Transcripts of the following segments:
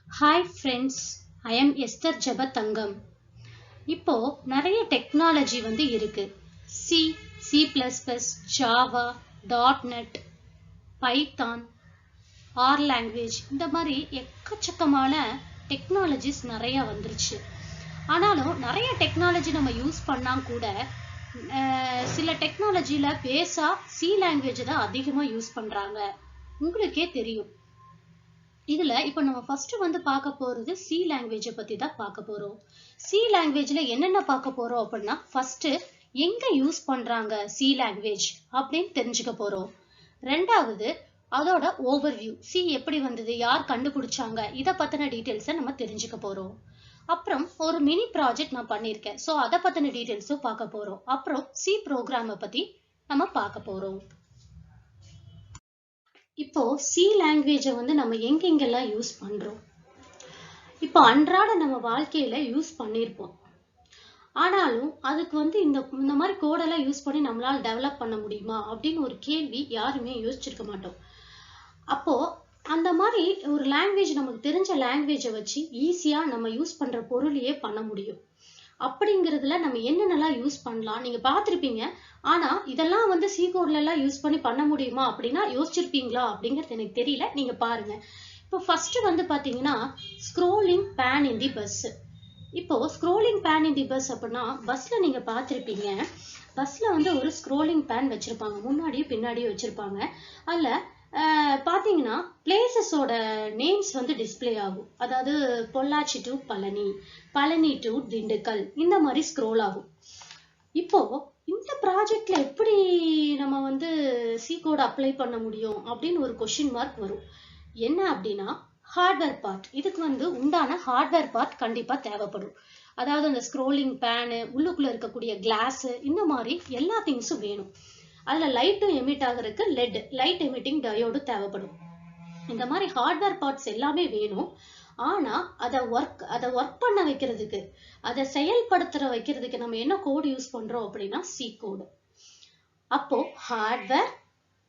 Hi friends, I am Esther Jabathangam. இப்போ நிறைய technology இருக்கு. C, C++, Java, .NET, Python, R language இந்த மாதிரி எக்கச்சக்கமான டெக்னாலஜிஸ் நிறைய வந்துருச்சு. ஆனாலும் நிறைய டெக்னாலஜி நம்ம யூஸ் பண்ணா கூட சில டெக்னாலஜில பேஸா C language தான் அதிகமா யூஸ் பண்றாங்க. உங்களுக்கே தெரியும். இதுல இப்ப நம்ம ஃபர்ஸ்ட் பார்க்க போறது C language பத்தி தான் பார்க்க போறோம். C languageல என்னென்ன பார்க்க போறோம் அப்படின்னா ஃபர்ஸ்ட் எங்க யூஸ் பண்றாங்க C language அப்படின்னு தெரிஞ்சுக்க போறோம். ரெண்டாவது அதோட ஓவர்வியூ, C எப்படி வந்தது, யார் கண்டுபிடிச்சாங்க, இத பத்தின டீடைல்ஸை நம்ம தெரிஞ்சுக்க போறோம். அப்புறம் ஒரு மினி ப்ராஜெக்ட் நான் பண்ணியிருக்கேன், ஸோ அதை பத்தின டீடைல்ஸும் பார்க்க போறோம். அப்புறம் C ப்ரோக்ராமை பத்தி நம்ம பார்க்க போறோம். இப்போ C language நம்ம எங்கெங்கெல்லாம் யூஸ் பண்றோம்? இப்போ அன்றாட நம்ம வாழ்க்கையில யூஸ் பண்ணியிருப்போம். ஆனாலும் அதுக்கு இந்த மாதிரி கோடெல்லாம் யூஸ் பண்ணி நம்மளால டெவலப் பண்ண முடியுமா அப்படின்னு ஒரு கேள்வி யாருமே யோசிச்சிருக்க மாட்டோம். அப்போ அந்த மாதிரி ஒரு லாங்குவேஜ், நமக்கு தெரிஞ்ச லாங்குவேஜை வச்சு ஈஸியா நம்ம யூஸ் பண்ற பொருளையே பண்ண முடியும். அப்படிங்கிறதுல நம்ம என்னென்னலாம் யூஸ் பண்ணலாம் நீங்க பார்த்திருப்பீங்க. ஆனா இதெல்லாம் C கோட்ல எல்லாம் யூஸ் பண்ணி பண்ண முடியுமா அப்படின்னா யோசிச்சிருப்பீங்களா அப்படிங்கிறது எனக்கு தெரியல. நீங்க பாருங்க. இப்போ ஃபர்ஸ்ட் பாத்தீங்கன்னா scrolling pane in the bus. இப்போ scrolling pane in the bus அப்படின்னா பஸ்ல நீங்க பார்த்திருப்பீங்க. பஸ்ல ஒரு ஸ்க்ரோலிங் பேன் வச்சிருப்பாங்க, முன்னாடியும் பின்னாடியும் வச்சிருப்பாங்க. அதுல பாத்தீங்கன்னா பிளேசஸோட நேம்ஸ் டிஸ்பிளே ஆகும். அதாவது பொள்ளாச்சி டு பழனி, பழனி டு திண்டுக்கல், இந்த மாதிரி ஸ்க்ரோல் ஆகும். இப்போ இந்த ப்ராஜெக்ட்ல எப்படி நம்ம C கோட் அப்ளை பண்ண முடியும் அப்படின்னு ஒரு கொஸ்டின் மார்க் வரும். என்ன அப்படின்னா ஹார்ட்வேர் பார்ட், இதுக்கு உண்டான ஹார்ட்வேர் பார்ட் கண்டிப்பா தேவைப்படும். அதாவது அந்த ஸ்க்ரோலிங் பேனு, உள்ளுக்குள்ள இருக்கக்கூடிய கிளாஸ், இந்த மாதிரி எல்லா திங்ஸும் வேணும். அதுல லைட்டும் எமிட் ஆகிறதுக்கு லெட், லைட் எமிட்டிங் டயோடு தேவைப்படும். இந்த மாதிரி ஹார்ட்வேர் பார்ட்ஸ் எல்லாமே வேணும். ஆனா அதை ஒர்க் பண்ண வைக்கிறதுக்கு, அதை செயல்படுத்துற வைக்கிறதுக்கு நம்ம என்ன கோடு யூஸ் பண்றோம் அப்படின்னா C கோடு. அப்போ ஹார்ட்வேர்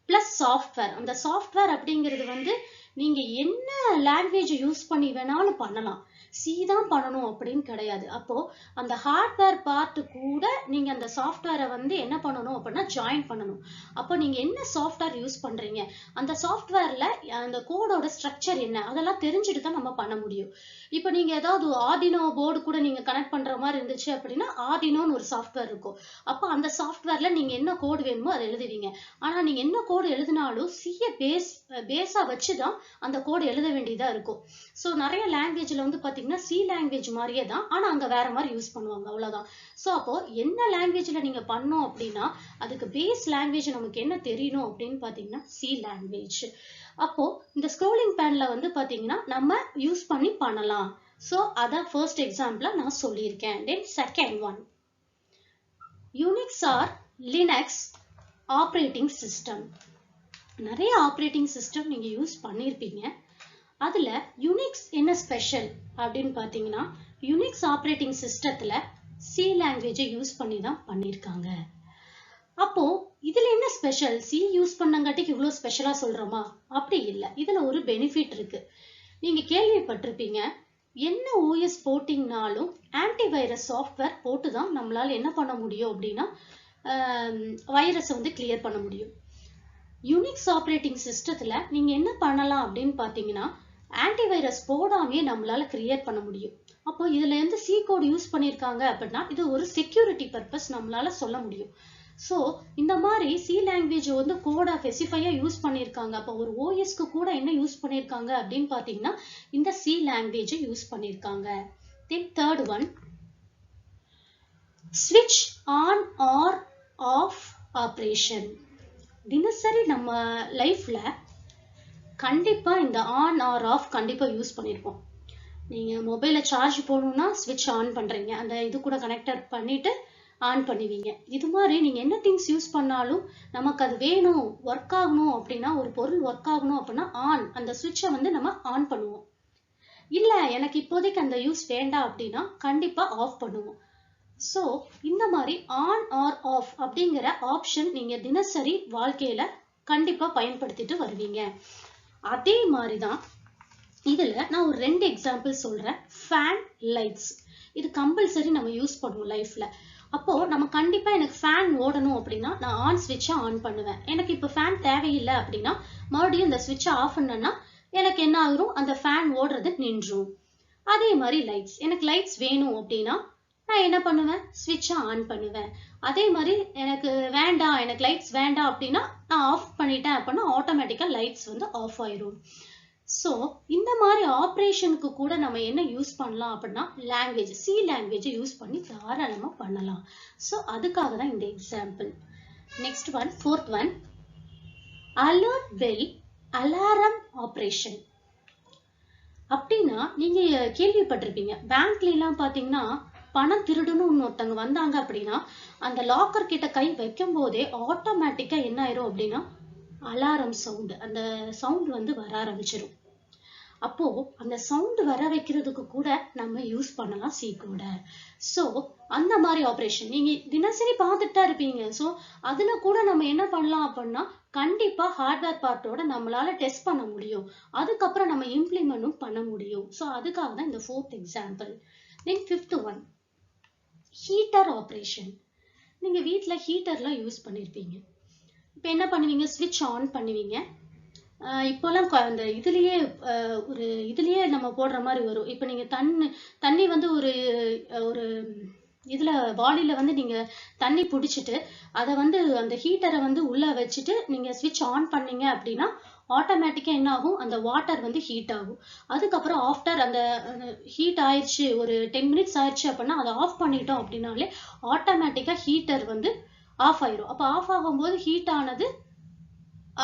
பிளஸ் சாஃப்ட்வேர். அந்த சாஃப்ட்வேர் அப்படிங்கிறது நீங்க என்ன லாங்குவேஜ் யூஸ் பண்ணி வேணாலும் பண்ணலாம், C தான் பண்ணணும் அப்படின்னு கிடையாது. அப்போ அந்த ஹார்ட்வேர் பார்ட் கூட நீங்க அந்த சாஃப்ட்வேரை என்ன பண்ணணும் அப்படின்னா ஜாயின் பண்ணணும். அப்போ நீங்க என்ன சாஃப்ட்வேர் யூஸ் பண்றீங்க, அந்த சாஃப்ட்வேர்ல அந்த கோடோட ஸ்ட்ரக்சர் என்ன, அதெல்லாம் தெரிஞ்சுட்டு தான் நம்ம பண்ண முடியும். இப்போ நீங்க ஏதாவது ஆர்டினோ போர்டு கூட நீங்க கனெக்ட் பண்ற மாதிரி இருந்துச்சு அப்படின்னா ஆர்டினோன்னு ஒரு சாஃப்ட்வேர் இருக்கும். அப்போ அந்த சாஃப்ட்வேர்ல நீங்க என்ன கோடு வேணுமோ அதை எழுதுவீங்க. ஆனா நீங்க என்ன கோடு எழுதினாலும் C பேஸா வச்சுதான் அந்த கோடு எழுத வேண்டியதா இருக்கும். ஸோ நிறைய லாங்குவேஜ்ல பாத்தீங்கன்னா C லாங்குவேஜ் மாதிரியே தான், ஆனா அங்க வேற மாதிரி யூஸ் பண்ணுவாங்க, அவ்வளவுதான். ஸோ அப்போ என்ன லாங்குவேஜ்ல நீங்க பண்ணோம் அப்படின்னா அதுக்கு பேஸ் லாங்குவேஜ் நமக்கு என்ன தெரியணும் அப்படின்னு பாத்தீங்கன்னா C லாங்குவேஜ். அப்போ இந்த ஸ்க்ரோலிங் பேன்ல பாத்தீங்கன்னா நம்ம யூஸ் பண்ணி பண்ணலாம். ஸோ அதான் ஃபர்ஸ்ட் எக்ஸாம்பிளா நான் சொல்லியிருக்கேன். Then second one, Unix or Linux operating system. நிறைய ஆப்ரேட்டிங் சிஸ்டம் நீங்க யூஸ் பண்ணியிருப்பீங்க. அதுல யூனிக்ஸ் என்ன ஸ்பெஷல் அப்படின்னு பாத்தீங்கன்னா யூனிக்ஸ் ஆப்ரேட்டிங் சிஸ்டத்துல C லாங்குவேஜை யூஸ் பண்ணி தான் பண்ணியிருக்காங்க. அப்போ இதுல என்ன ஸ்பெஷல், C யூஸ் பண்ணங்காட்டிக்கு இவ்வளவு ஸ்பெஷலா சொல்றோமா? அப்படி இல்லை. இதுல ஒரு பெனிஃபிட் இருக்கு. நீங்க கேள்விப்பட்டிருப்பீங்க, என்ன OS போட்டிங்கனாலும் ஆன்டிவைரஸ் சாஃப்ட்வேர் போட்டு தான் நம்மளால என்ன பண்ண முடியும் அப்படின்னா வைரஸை கிளியர் பண்ண முடியும். யூனிக்ஸ் ஆப்ரேட்டிங் சிஸ்டத்துல நீங்க என்ன பண்ணலாம் அப்படின்னு பாத்தீங்கன்னா ஆன்டிவைரஸ் போடாமே நம்மளால கிரியேட் பண்ண முடியும். அப்போ இதுல C கோட் யூஸ் பண்ணிருக்காங்க அப்படின்னா இது ஒரு செக்யூரிட்டி பர்பஸ் நம்மளால சொல்ல முடியும். சோ இந்த மாதிரி C லாங்குவேஜ் கோடா ஸ்பெசிஃபையா யூஸ் பண்ணிருக்காங்க. அப்போ ஒரு OSக்கு கூட என்ன யூஸ் பண்ணிருக்காங்க அப்படின்னு பாத்தீங்கன்னா இந்த C லாங்குவேஜ் யூஸ் பண்ணிருக்காங்க. தென் தேர்ட் ஒன், ஸ்விட்ச் ஆன் ஆர் ஆஃப் ஆப்ரேஷன். தினசரி நம்ம லைஃப்ல கண்டிப்பா இந்த ஆன் ஆர் ஆஃப் கண்டிப்பா யூஸ் பண்ணிருப்போம். நீங்க மொபைல சார்ஜ் போடணும்னா ஸ்விட்ச் ஆன் பண்றீங்க, அந்த இது கூட கனெக்டட் பண்ணிட்டு ஆன் பண்ணுவீங்க. இது மாதிரி நீங்க என்ன திங்ஸ் யூஸ் பண்ணாலும் நமக்கு அது வேணும், ஒர்க் ஆகணும் அப்படின்னா, ஒரு பொருள் ஒர்க் ஆகணும் அப்படின்னா ஆன், அந்த ஸ்விட்சை நம்ம ஆன் பண்ணுவோம். இல்ல எனக்கு இப்போதைக்கு அந்த யூஸ் வேண்டாம் அப்படின்னா கண்டிப்பா ஆஃப் பண்ணுவோம். சோ இந்த மாதிரி ஆன் ஆர் ஆஃப் அப்படிங்கிற ஆப்ஷன் நீங்க தினசரி வாழ்க்கையில கண்டிப்பா பயன்படுத்திட்டு வருவீங்க. அதே மாதிரிதான் இதுல நான் ஒரு 2 எக்ஸாம்பிள் சொல்றேன். Fan, lights. இது கம்பல்சரி நம்ம யூஸ் பண்ணுவோம் லைஃப்ல. அப்போ நம்ம கண்டிப்பா எனக்கு ஃபேன் ஓடணும் அப்படின்னா நான் ஆன் ஸ்விட்சை ஆன் பண்ணுவேன். எனக்கு இப்போ ஃபேன் தேவையில்லை அப்படின்னா மறுபடியும் இந்த ஸ்விட்சை ஆஃப் பண்ணேன்னா எனக்கு என்ன ஆகும், அந்த ஃபேன் ஓடுறது நின்றும். அதே மாதிரி லைட்ஸ், எனக்கு லைட்ஸ் வேணும் அப்படின்னா நான் என்ன பண்ணுவேன், ஸ்விட்சை ஆன் பண்ணுவேன். அதே மாதிரி எனக்கு வேண்டாம், எனக்கு லைட்ஸ் வேண்டாம் அப்படின்னா நான் ஆஃப் பண்ணிட்டேன் அப்படின்னா ஆட்டோமேட்டிக்கா லைட்ஸ் வந்து ஆஃப் ஆயிரும். ஸோ இந்த மாதிரி ஆப்ரேஷனுக்கு கூட நம்ம என்ன யூஸ் பண்ணலாம் அப்படின்னா லாங்குவேஜ், சி லாங்குவேஜை யூஸ் பண்ணி தாராளமாக பண்ணலாம். ஸோ அதுக்காக தான் இந்த example. Next one, fourth one, alert bell alarm operation. அப்படின்னா நீங்க கேள்விப்பட்டிருப்பீங்க, பேங்க்ல எல்லாம் பாத்தீங்கன்னா பணம் திருடணும் ஒருத்தவங்க வந்தாங்க அப்படின்னா அந்த லாக்கர் கிட்ட கை வைக்கும் போதே ஆட்டோமேட்டிக்கா என்ன ஆயிரும் அப்படின்னா அலாரம் சவுண்ட், அந்த சவுண்ட் வந்து வர ஆரம்பிச்சிடும். அப்போ அந்த சவுண்ட் வர வைக்கிறதுக்கு கூட நம்ம யூஸ் பண்ணலாம் சி கோட. ஸோ அந்த மாதிரி ஆப்ரேஷன் நீங்க தினசரி பார்த்துட்டா இருப்பீங்க. ஸோ அதுல கூட நம்ம என்ன பண்ணலாம் அப்படின்னா கண்டிப்பா ஹார்ட்வேர் பார்ட்டோட நம்மளால டெஸ்ட் பண்ண முடியும், அதுக்கப்புறம் நம்ம இம்ப்ளிமெண்ட்டும் பண்ண முடியும். ஸோ அதுக்காக தான் இந்த 4th எக்ஸாம்பிள். தென் 5th ஒன், ஹீட்டர் ஆப்ரேஷன். நீங்க வீட்டுல ஹீட்டர்லாம் யூஸ் பண்ணிருப்பீங்க. இப்போ என்ன பண்ணுவீங்க, ஸ்விட்ச் ஆன் பண்ணுவீங்க. இப்போலாம் அந்த இதுலயே ஒரு இதுலயே நம்ம போடுற மாதிரி வரும். இப்போ நீங்க தண்ணி வந்து ஒரு ஒரு இதுல வாளியில வந்து நீங்க தண்ணி பிடிச்சிட்டு அதை வந்து அந்த ஹீட்டரை வந்து உள்ள வச்சுட்டு நீங்க ஸ்விட்ச் ஆன் பண்ணீங்க அப்படின்னா ஆட்டோமேட்டிக்கா என்ன ஆகும், அந்த வாட்டர் வந்து ஹீட் ஆகும். அதுக்கப்புறம் ஆஃப்டர் அந்த ஹீட் ஆயிடுச்சு, ஒரு 10 மினிட்ஸ் ஆயிடுச்சு அப்படின்னா அதை ஆஃப் பண்ணிட்டோம் அப்படின்னாலே ஆட்டோமேட்டிக்கா ஹீட்டர் வந்து ஆஃப் ஆயிரும். அப்போ ஆஃப் ஆகும்போது ஹீட் ஆனது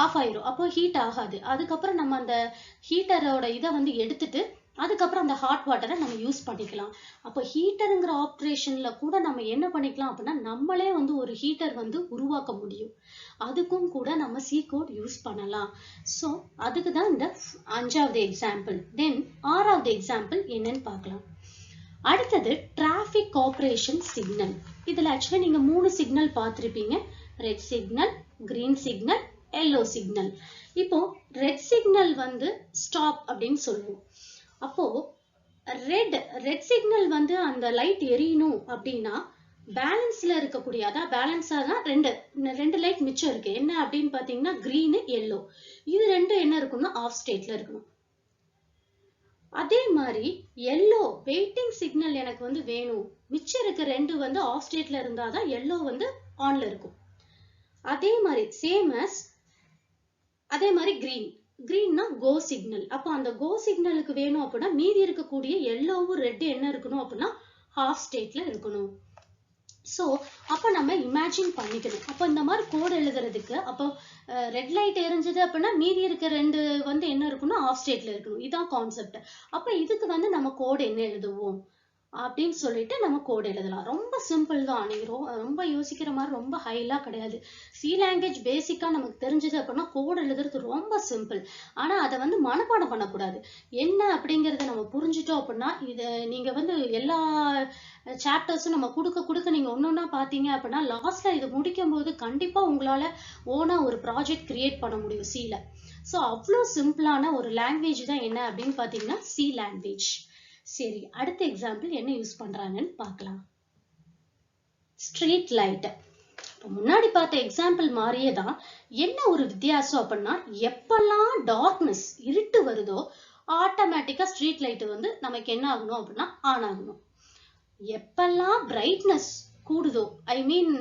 ஆஃப் ஆயிரும், அப்போ ஹீட் ஆகாது. அதுக்கப்புறம் நம்ம அந்த ஹீட்டரோட இதை வந்து எடுத்துட்டு அதுக்கப்புறம் அந்த ஹாட் வாட்டரை நம்ம யூஸ் பண்ணிக்கலாம். அப்போ ஹீட்டருங்கிற ஆப்ரேஷன்ல கூட நம்ம என்ன பண்ணிக்கலாம் அப்படின்னா நம்மளே வந்து ஒரு ஹீட்டர் வந்து உருவாக்க முடியும். அதுக்கும் கூட நம்ம சி கோட் யூஸ் பண்ணலாம். ஸோ அதுக்கு தான் இந்த 5வது எக்ஸாம்பிள். தென் 6வது எக்ஸாம்பிள் என்னன்னு பார்க்கலாம். அடுத்தது டிராஃபிக் ஆப்ரேஷன் சிக்னல். இதுல ஆக்சுவலி நீங்க 3 சிக்னல் பார்த்திருப்பீங்க, red signal, green signal, yellow signal. இப்போ ரெட் சிக்னல் வந்து ஸ்டாப் அப்படின்னு சொல்லுவோம். அப்போ ரெட் சிக்னல் வந்து அந்த லைட் எரியணும் அப்படின்னா பேலன்ஸ்ல இருக்கக்கூடிய, அதான் பேலன்ஸா தான் ரெண்டு லைட் மிச்சம் இருக்கு. என்ன அப்படின்னு பாத்தீங்கன்னா கிரீனு, எல்லோ. இது ரெண்டும் என்ன இருக்கணும்னா ஆஃப் ஸ்டேட்ல இருக்கணும். அதே மாதிரி எல்லோ வெயிட்டிங் சிக்னல் எனக்கு வந்து வேணும், மிச்சம் இருக்க 2 வந்து ஆஃப் ஸ்டேட்ல இருந்தாதான் எல்லோ வந்து ஆன்ல இருக்கும். அதே மாதிரி சேம் அஸ் அதே மாதிரி கிரீன்னா கோ சிக்னல். அப்போ அந்த கோ சிக்னலுக்கு வேணும் அப்படின்னா மீதி இருக்கக்கூடிய எல்லோவும் ரெட் என்ன இருக்கணும் அப்படின்னா ஹாஃப் ஸ்டேட்ல இருக்கணும். ஸோ அப்போ நம்ம இமேஜின் பண்ணிக்கணும். அப்போ இந்த மாதிரி கோட் எழுதுறதுக்கு அப்போ ரெட் லைட் எரிஞ்சது அப்படின்னா மீதி இருக்க 2 வந்து என்ன இருக்கணும், ஆஃப் ஸ்டேட்ல இருக்கணும். இதான் கான்செப்ட். அப்போ இதுக்கு வந்து நம்ம கோட் என்ன எழுதுவோம் அப்படின்னு சொல்லிட்டு நம்ம கோட் எழுதலாம். ரொம்ப சிம்பிள் தான். நீங்க ரொம்ப யோசிக்கிற மாதிரி ரொம்ப ஹைலாம் கிடையாது. சி லாங்குவேஜ் பேசிக்கா நமக்கு தெரிஞ்சது அப்படின்னா கோட் எழுதுறது ரொம்ப சிம்பிள். ஆனா அதை வந்து மனப்பாடம் பண்ணக்கூடாது. என்ன அப்படிங்கறத நம்ம புரிஞ்சுட்டோம் அப்படின்னா இதை நீங்க வந்து எல்லா சாப்டர்ஸும் நம்ம கொடுக்க நீங்க ஒன்னொன்னா பாத்தீங்க அப்படின்னா லாஸ்ட்ல இதை முடிக்கும் போது கண்டிப்பா உங்களால ஓனா ஒரு ப்ராஜெக்ட் கிரியேட் பண்ண முடியும் சில. ஸோ அவ்வளோ சிம்பிளான ஒரு லாங்குவேஜ் தான் என்ன அப்படின்னு பாத்தீங்கன்னா சி லாங்குவேஜ். சரி, அடுத்த எக்ஸாம்பிள் என்ன யூஸ் பண்றாங்கன்னு பார்க்கலாம். Street light. முன்னாடி பார்த்த எக்ஸாம்பிள் மாதிரியே தான். என்ன ஒரு வித்தியாசம் அப்படின்னா எப்பெல்லாம் டார்க்னஸ் இருட்டு வருதோ ஆட்டோமேட்டிக்கா ஸ்ட்ரீட் லைட் வந்து நமக்கு என்ன ஆகணும் அப்படின்னா ஆன் ஆகணும். எப்பெல்லாம் பிரைட்னஸ் கூடுதோ, ஐ மீன்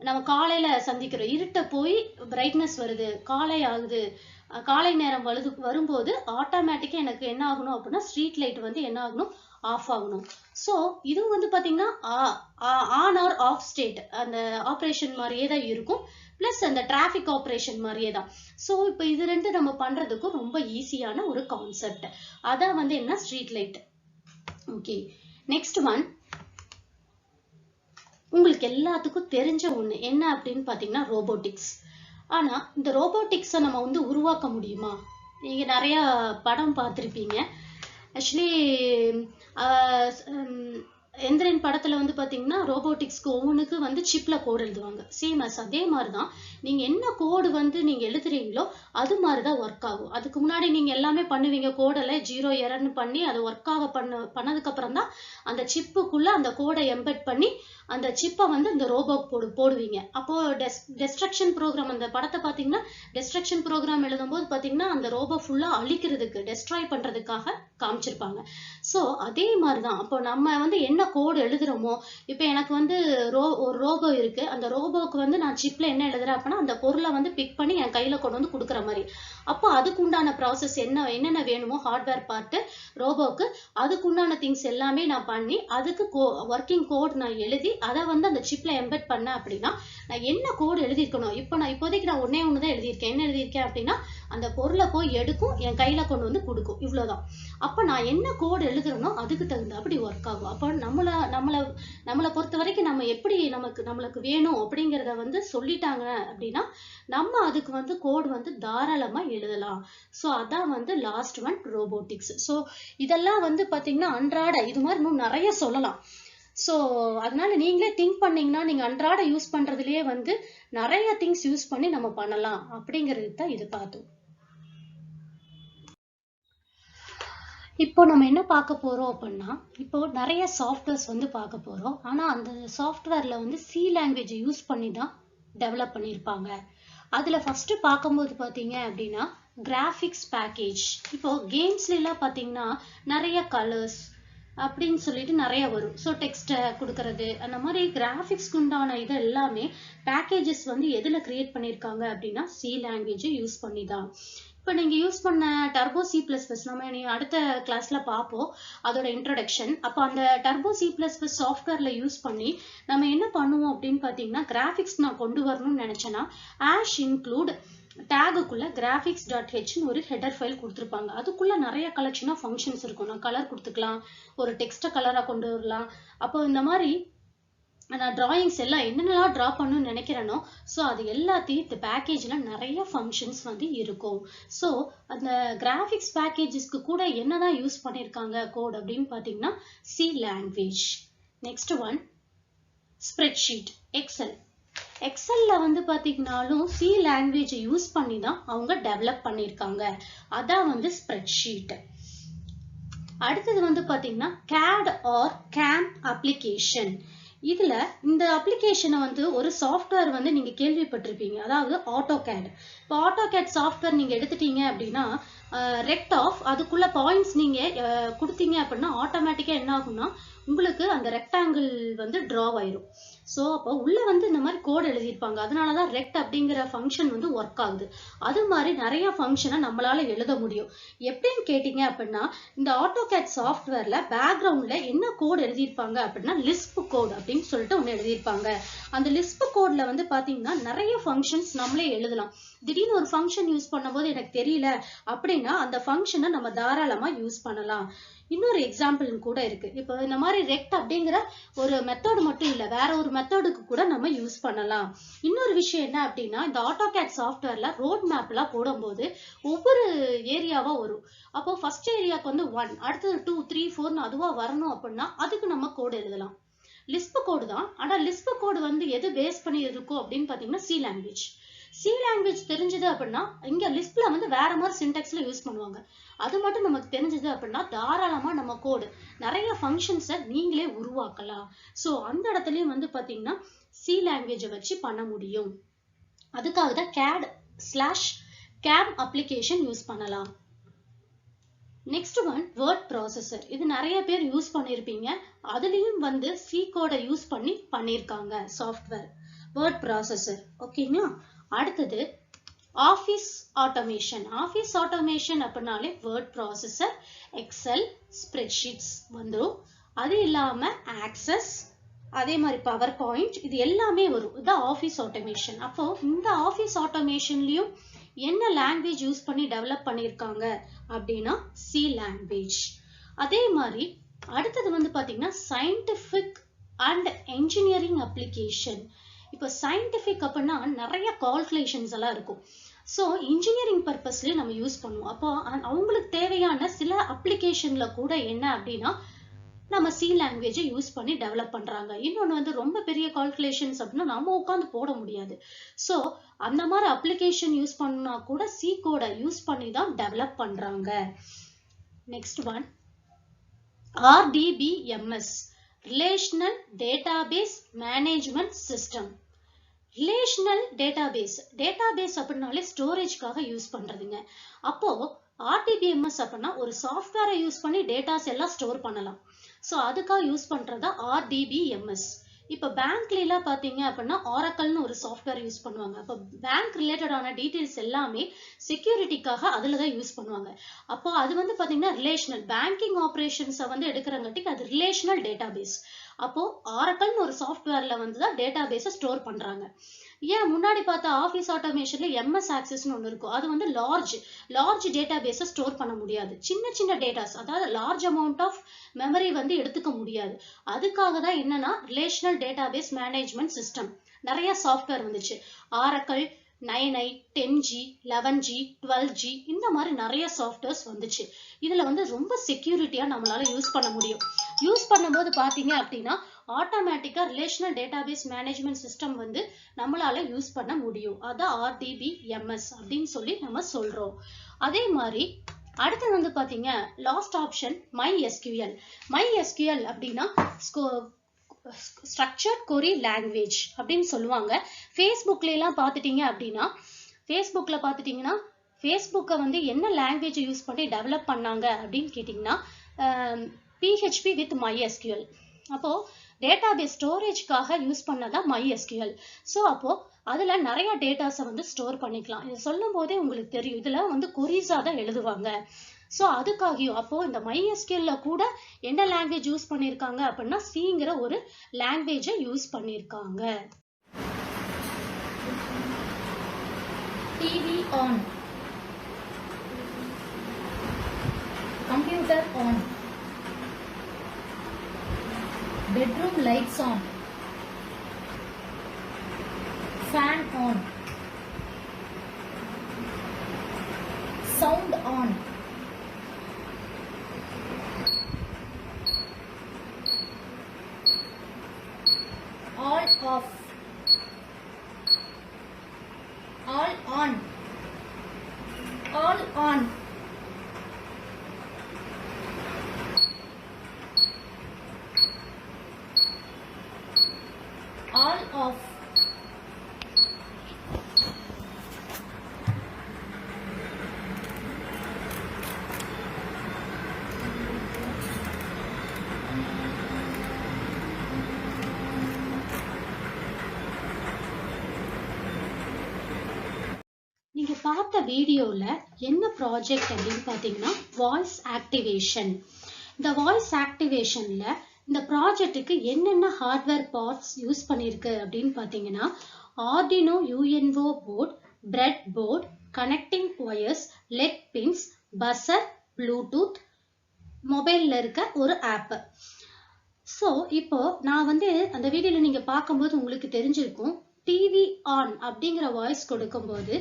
நம்ம காலையில சந்திக்கிற இருட்ட போய் பிரைட்னஸ் வருது, காலை ஆகுது, காலை நேரம் வரும்போது ஆட்டோமேட்டிக்கா எனக்கு என்ன ஆகணும் அப்படின்னா ஸ்ட்ரீட் லைட் வந்து என்ன ஆகணும், ஆஃப் ஆகணும். ஸோ இது வந்து பாத்தீங்கன்னா ஆன் ஆர் ஆஃப் ஸ்டேட் அந்த ஆப்ரேஷன் மாதிரியே தான் இருக்கும். பிளஸ் அந்த டிராஃபிக் ஆப்ரேஷன் மாதிரியே தான். ஸோ இப்போ இது 2 நம்ம பண்றதுக்கும் ரொம்ப ஈஸியான ஒரு கான்செப்ட். அதான் வந்து என்ன street light. Okay, next one உங்களுக்கு எல்லாத்துக்கும் தெரிஞ்ச ஒண்ணு என்ன அப்படின்னு பாத்தீங்கன்னா ரோபோட்டிக்ஸ். ஆனா இந்த ரோபோட்டிக்ஸை நம்ம வந்து உருவாக்க முடியுமா? நீங்க நிறைய படம் பார்த்திருப்பீங்க. ஆக்சுவலி எந்திரன் படத்துல வந்து பாத்தீங்கன்னா ரோபோட்டிக்ஸ்க்கு ஒவ்வொன்றுக்கு வந்து சிப்ல கோடு எழுதுவாங்க. சேம் அதே மாதிரிதான் நீங்க என்ன கோடு வந்து நீங்க எழுதுறீங்களோ அது மாதிரிதான் ஒர்க் ஆகும். அதுக்கு முன்னாடி நீங்க எல்லாமே பண்ணுவீங்க, கோடெல்லாம் 0 எரர்னு பண்ணி அது ஒர்க் ஆக பண்ணதுக்கு அப்புறம் தான் அந்த சிப்புக்குள்ள அந்த கோடை எம்பெட் பண்ணி அந்த சிப்பை வந்து இந்த ரோபோக்கு போடுவீங்க. அப்போ டெஸ்ட்ரக்ஷன் ப்ரோக்ராம், அந்த படத்தை பாத்தீங்கன்னா டெஸ்ட்ரக்ஷன் ப்ரோக்ராம் எழுதும்போது பாத்தீங்கன்னா அந்த ரோபோ ஃபுல்லா அழிக்கிறதுக்கு, டெஸ்ட்ராய் பண்றதுக்காக காமிச்சிருப்பாங்க. சோ அதே மாதிரிதான் அப்போ நம்ம வந்து என்ன கோடு எழுதுறோமோ, இப்ப எனக்கு வந்து ஒரு ரோபோ இருக்கு, அந்த ரோபோக்கு வந்து நான் சிப்ல என்ன எழுதுறேன் அப்படின்னா அந்த பொருளை வந்து பிக் பண்ணி என் கையில கொண்டு வந்து கொடுக்குற மாதிரி. அப்போ அதுக்கு உண்டான ப்ராசஸ் என்னென்ன வேணுமோ ஹார்ட்வேர் பார்ட் ரோபோக்கு, அதுக்கு உண்டான திங்ஸ் எல்லாமே நான் பண்ணி அதுக்கு ஒர்க்கிங் கோட் நான் எழுதி அதை வந்து அந்த சிப்ல எம்பெட் பண்ணேன் அப்படின்னா நான் என்ன கோடு எழுதியிருக்கணும். இப்போதைக்கு நான் ஒண்ணுதான் எழுதியிருக்கேன். என்ன எழுதியிருக்கேன் அப்படின்னா அந்த பொருளை போய் எடுக்கும், என் கையில கொண்டு வந்து கொடுக்கும், இவ்வளவுதான். அப்ப நான் என்ன கோடு எழுதுறனோ அதுக்கு தகுந்த அப்படி ஒர்க் ஆகும். அப்ப நம்மளை பொறுத்த வரைக்கும் நம்ம எப்படி நம்மளுக்கு வேணும் அப்படிங்கிறத வந்து சொல்லிட்டாங்க அப்படின்னா நம்ம அதுக்கு வந்து கோடு வந்து தாராளமா எழுதலாம். சோ அதான் வந்து லாஸ்ட் ஒன் ரோபோட்டிக்ஸ். சோ இதெல்லாம் வந்து பாத்தீங்கன்னா அன்றாட இது மாதிரி இன்னும் நிறைய சொல்லலாம். சோ அதனால நீங்களே திங்க் பண்ணீங்கன்னா நீங்க அன்றாட யூஸ் பண்றதுலயே வந்து நிறைய திங்ஸ் யூஸ் பண்ணி நம்ம பண்ணலாம் அப்படிங்கிறது தான் இது பார்த்தோம். இப்போ நம்ம என்ன பார்க்க போறோம் அப்படின்னா, இப்போ நிறைய சாஃப்ட்வேர்ஸ் வந்து பார்க்க போறோம். ஆனா அந்த சாஃப்ட்வேர்ல வந்து சி லாங்குவேஜ் யூஸ் பண்ணி தான் டெவலப் பண்ணியிருப்பாங்க. அதுல ஃபர்ஸ்ட் பார்க்கும்போது பாத்தீங்க அப்படின்னா கிராஃபிக்ஸ் பேக்கேஜ். இப்போ கேம்ஸ்ல எல்லாம் பாத்தீங்கன்னா நிறைய கலர்ஸ் அப்படின்னு சொல்லிட்டு நிறைய வரும். ஸோ டெக்ஸ்ட்டை கொடுக்கறது அந்த மாதிரி கிராஃபிக்ஸ்க்கு உண்டான இது எல்லாமே பேக்கேஜஸ் வந்து எதுல கிரியேட் பண்ணியிருக்காங்க அப்படின்னா சி லாங்குவேஜ் யூஸ் பண்ணி தான். இப்போ நீங்க யூஸ் பண்ண டர்போ சி பிளஸ் பிளஸ் நம்ம அடுத்த கிளாஸ்ல பார்ப்போம் அதோட இன்ட்ரோடக்ஷன். அப்போ அந்த டர்போ சி பிளஸ் பிளஸ் சாஃப்ட்வேர்ல யூஸ் பண்ணி நம்ம என்ன பண்ணுவோம் அப்படின்னு பாத்தீங்கன்னா கிராஃபிக்ஸ் நான் கொண்டு வரணும்னு நினைச்சேன்னா ஆஷ் இன்க்ளூட் டேகுக்குள்ள graphics.h ஒரு ஹெடர் ஃபைல் கொடுத்துருப்பாங்க. அதுக்குள்ள நிறைய கலெக்ஷன் ஆஃப் ஃபங்க்ஷன்ஸ் இருக்கும். நான் கலர் கொடுத்துக்கலாம், ஒரு டெக்ஸ்ட்டை கலரா கொண்டு வரலாம். அப்போ இந்த மாதிரி நான் டிராயிங்ஸ் எல்லாம் என்னென்னலாம் டிரா பண்ணணும்னு நினைக்கிறேனோ ஸோ அது எல்லாத்தையும் இந்த பேக்கேஜ்ல நிறைய ஃபங்க்ஷன்ஸ் வந்து இருக்கும். ஸோ அந்த கிராஃபிக்ஸ் பேக்கேஜஸ்க்கு கூட என்னதான் யூஸ் பண்ணியிருக்காங்க கோட் அப்படின்னு பார்த்தீங்கன்னா C language. Next one spreadsheet, Excel. எக்ஸல்ல வந்து பாத்தீங்கன்னாலும் சி லாங்குவேஜ் யூஸ் பண்ணி தான் அவங்க டெவலப் பண்ணியிருக்காங்க. அதான் வந்து ஸ்ப்ரெட்ஷீட். அடுத்தது வந்து பாத்தீங்கன்னா CAD ஆர் CAM அப்ளிகேஷன். இதுல இந்த அப்ளிகேஷனை வந்து ஒரு சாஃப்ட்வேர் வந்து நீங்க கேள்விப்பட்டிருப்பீங்க, அதாவது AutoCAD. இப்போ AutoCAD சாஃப்ட்வேர் நீங்க எடுத்துட்டீங்க அப்படின்னா ரெக்ட் ஆஃப் அதுக்குள்ள பாயிண்ட்ஸ் நீங்க கொடுத்தீங்க அப்படின்னா ஆட்டோமேட்டிக்கா என்ன ஆகும்னா உங்களுக்கு அந்த ரெக்டாங்கிள் வந்து டிரா ஆயிரும். ஸோ அப்போ உள்ள வந்து இந்த மாதிரி கோட் எழுதியிருப்பாங்க. அதனாலதான் ரெக்ட் அப்படிங்கிற ஃபங்க்ஷன் வந்து ஒர்க் ஆகுது. அது மாதிரி நிறைய ஃபங்க்ஷனை நம்மளால எழுத முடியும். எப்படின்னு கேட்டீங்க அப்படின்னா இந்த AutoCAD சாஃப்ட்வேர்ல பேக்ரவுண்ட்ல என்ன கோட் எழுதியிருப்பாங்க அப்படின்னா லிஸ்ப் கோட் அப்படின்னு சொல்லிட்டு ஒன்று எழுதியிருப்பாங்க. அந்த லிஸ்ப் கோட்ல வந்து பாத்தீங்கன்னா நிறைய ஃபங்க்ஷன்ஸ் நம்மளே எழுதலாம். திடீர்னு ஒரு ஃபங்க்ஷன் யூஸ் பண்ணும்போது எனக்கு தெரியல அப்படின்னா அந்த ஃபங்க்ஷனை நம்ம தாராளமா யூஸ் பண்ணலாம். இன்னொரு எக்ஸாம்பிள் கூட இருக்கு. இப்போ இந்த மாதிரி ரெக்ட் அப்படிங்கிற ஒரு மெத்தட் மட்டும் இல்ல, வேற ஒரு மெத்தடுக்கு கூட நம்ம யூஸ் பண்ணலாம். இன்னொரு விஷயம் என்ன அப்படின்னா இந்த AutoCAD சாஃப்ட்வேர்ல ரோட் மேப் எல்லாம் போடும்போது ஒவ்வொரு ஏரியாவா வரும். அப்போ ஃபர்ஸ்ட் ஏரியாவுக்கு வந்து 1, அடுத்தது 2, 3, 4 அதுவா வரணும் அப்படின்னா அதுக்கு நம்ம கோட் எழுதலாம். லிஸ்ப் கோடு தான். ஆனா லிஸ்ப் கோடு வந்து எது பேஸ் பண்ணி இருக்கும் அப்படின்னு பாத்தீங்கன்னா சி லாங்குவேஜ். சி லாங்குவேஜ் தெரிஞ்சது அப்படின்னா இங்க லிஸ்ப்ல வந்து வேற மாதிரி சின்டாக்ஸ்ல யூஸ் பண்ணுவாங்க. அது மட்டும் நமக்கு தெரிஞ்சது அப்படின்னா தாராளமா நம்ம கோடு நிறைய ஃபங்க்ஷன்ஸை நீங்களே உருவாக்கலாம். ஸோ அந்த இடத்துலயும் வந்து பாத்தீங்கன்னா சி லாங்குவேஜை வச்சு பண்ண முடியும். அதுக்காக தான் CAD/CAM அப்ளிகேஷன் யூஸ் பண்ணலாம். Next one word processor. இது நிறைய பேர் யூஸ் பண்ணியிருப்பீங்க. அதுலயும் வந்து சி கோடை யூஸ் பண்ணி பண்ணியிருக்காங்க சாஃப்ட்வேர் வேர்ட் ப்ராசஸர். ஓகேங்களா? அடுத்தது ஆஃபீஸ் ஆட்டோமேஷன். ஆஃபீஸ் ஆட்டோமேஷன் அப்படின்னாலே வேர்ட் ப்ராசஸர், எக்ஸல், ஸ்ப்ரெட்ஷீட்ஸ் வந்துடும். அது இல்லாம ஆக்சஸ், அதே மாதிரி பவர் பாயிண்ட், இது எல்லாமே வரும். இதுதான் ஆஃபீஸ் ஆட்டோமேஷன். அப்போ இந்த ஆஃபீஸ் ஆட்டோமேஷன்லயும் என்ன லாங்குவேஜ் யூஸ் பண்ணி டெவலப் பண்ணியிருக்காங்க அப்படின்னா சி லாங்குவேஜ். அதே மாதிரி அடுத்தது வந்து பாத்தீங்கன்னா சயின்டிபிக் அண்ட் என்ஜினியரிங் அப்ளிகேஷன். இப்போ சயின்டிபிக் அப்படின்னா நிறைய கால்குலேஷன்ஸ் எல்லாம் இருக்கும். ஸோ இன்ஜினியரிங் பர்பஸ்லயும் நம்ம யூஸ் பண்ணுவோம். அப்போ அவங்களுக்கு தேவையான சில அப்ளிகேஷன்ல கூட என்ன அப்படின்னா நம்ம சி லாங்குவேஜை யூஸ் பண்ணி டெவலப் பண்றாங்க. இன்னொன்று வந்து ரொம்ப பெரிய கால்குலேஷன்ஸ் அப்படின்னா நம்ம உட்காந்து போட முடியாது. ஸோ அந்த மாதிரி அப்ளிகேஷன் யூஸ் பண்ணா கூட சி கோடை யூஸ் பண்ணி தான் டெவலப் பண்றாங்க. Next one RDBMS, Relational Database Management System. Relational database அப்படின்னாலே ஸ்டோரேஜ்க்காக யூஸ் பண்றதுங்க. அப்போ RDBMS அப்படின்னா ஒரு சாஃப்ட்வேரை யூஸ் பண்ணி டேட்டாஸ் எல்லாம் ஸ்டோர் பண்ணலாம். ஸோ அதுக்காக யூஸ் பண்றதா RDBMS. இப்போ பேங்க்ல எல்லாம் பாத்தீங்க அப்படின்னா ஆரக்கல்னு ஒரு சாஃப்ட்வேர் யூஸ் பண்ணுவாங்க. அப்போ பேங்க் ரிலேட்டடான டீடைல்ஸ் எல்லாமே செக்யூரிட்டிக்காக அதுல தான் யூஸ் பண்ணுவாங்க. அப்போ அது வந்து பாத்தீங்கன்னா ரிலேஷனல் பேங்கிங் ஆப்ரேஷன்ஸை வந்து எடுக்கிறங்காட்டிக்கு அது ரிலேஷனல் டேட்டாபேஸ். அப்போ ஆரக்கல்னு ஒரு சாஃப்ட்வேர்ல வந்து தான் டேட்டாபேஸை ஸ்டோர் பண்றாங்க. ஏன் முன்னாடி பார்த்த ஆஃபீஸ் ஆட்டோமேஷன்ல MS ஆக்சஸ்னு ஒன்று இருக்கும். அது வந்து லார்ஜ் டேட்டாபேஸை ஸ்டோர் பண்ண முடியாது. சின்ன டேட்டாஸ், அதாவது லார்ஜ் அமௌண்ட் ஆஃப் மெமரி வந்து எடுத்துக்க முடியாது. அதுக்காக தான் என்னன்னா ரிலேஷனல் டேட்டாபேஸ் மேனேஜ்மெண்ட் சிஸ்டம் நிறைய சாஃப்ட்வேர் வந்துச்சு. Oracle 9i, 10G, 11G, 12G இந்த மாதிரி நிறைய சாஃப்ட்வேர்ஸ் வந்துச்சு. இதுல வந்து ரொம்ப செக்யூரிட்டியா நம்மளால யூஸ் பண்ண முடியும். யூஸ் பண்ணும்போது பாத்தீங்க அப்படின்னா ஆட்டோமேட்டிக்கா ரிலேஷனல் டேட்டாபேஸ் மேனேஜ்மெண்ட் சிஸ்டம் வந்து நம்மளால யூஸ் பண்ண முடியும். அதான் RDBMS அப்படின்னு சொல்லி நம்ம சொல்றோம். அதே மாதிரி அடுத்து வந்து பாத்தீங்க லாஸ்ட் ஆப்ஷன் MySQL அப்படின்னா ஸ்ட்ரக்சர்ட் கொரி லாங்குவேஜ் அப்படின்னு சொல்லுவாங்க. ஃபேஸ்புக்ல எல்லாம் பார்த்துட்டீங்க அப்படின்னா ஃபேஸ்புக்கை வந்து என்ன லாங்குவேஜ் யூஸ் பண்ணி டெவலப் பண்ணாங்க அப்படின்னு கேட்டிங்கன்னா PHP வித் MySQL. அப்போ டேட்டாபேஸ் ஸ்டோரேஜ்க்காக யூஸ் பண்ணதான் MySQL. ஸோ அப்போ அதுல நிறைய டேட்டாஸை வந்து ஸ்டோர் பண்ணிக்கலாம். இது சொல்லும் போதே உங்களுக்கு தெரியும் இதுல வந்து கொரிஸா தான் எழுதுவாங்க. ஸோ அதுக்காகியும் அப்போ இந்த MySQL கூட என்ன லாங்குவேஜ் யூஸ் பண்ணியிருக்காங்க அப்படின்னா சிங்கிற ஒரு லாங்குவேஜை யூஸ் பண்ணியிருக்காங்க. TV on, computer on, bedroom lights on, fan on, sound on, all off, all on, all on, all off, நீங்க பார்த்த வீடியோல என்ன ப்ராஜெக்ட் அப்படின்னு பாத்தீங்கன்னா வாய்ஸ் ஆக்டிவேஷன். இந்த வாய்ஸ் ஆக்டிவேஷன்ல இந்த ப்ராஜெக்ட்டுக்கு என்னென்ன ஹார்ட்வேர் பார்ட்ஸ் யூஸ் பண்ணிருக்கு அப்படின்னு பாத்தீங்கன்னா Arduino UNO board, bread board, connecting wires, LED pins, buzzer, Bluetooth, மொபைல்ல இருக்க ஒரு ஆப். ஸோ இப்போ நான் வந்து அந்த வீடியோல நீங்க பார்க்கும்போது உங்களுக்கு தெரிஞ்சிருக்கும் டிவி ஆன் அப்படிங்கிற வாய்ஸ் கொடுக்கும்போது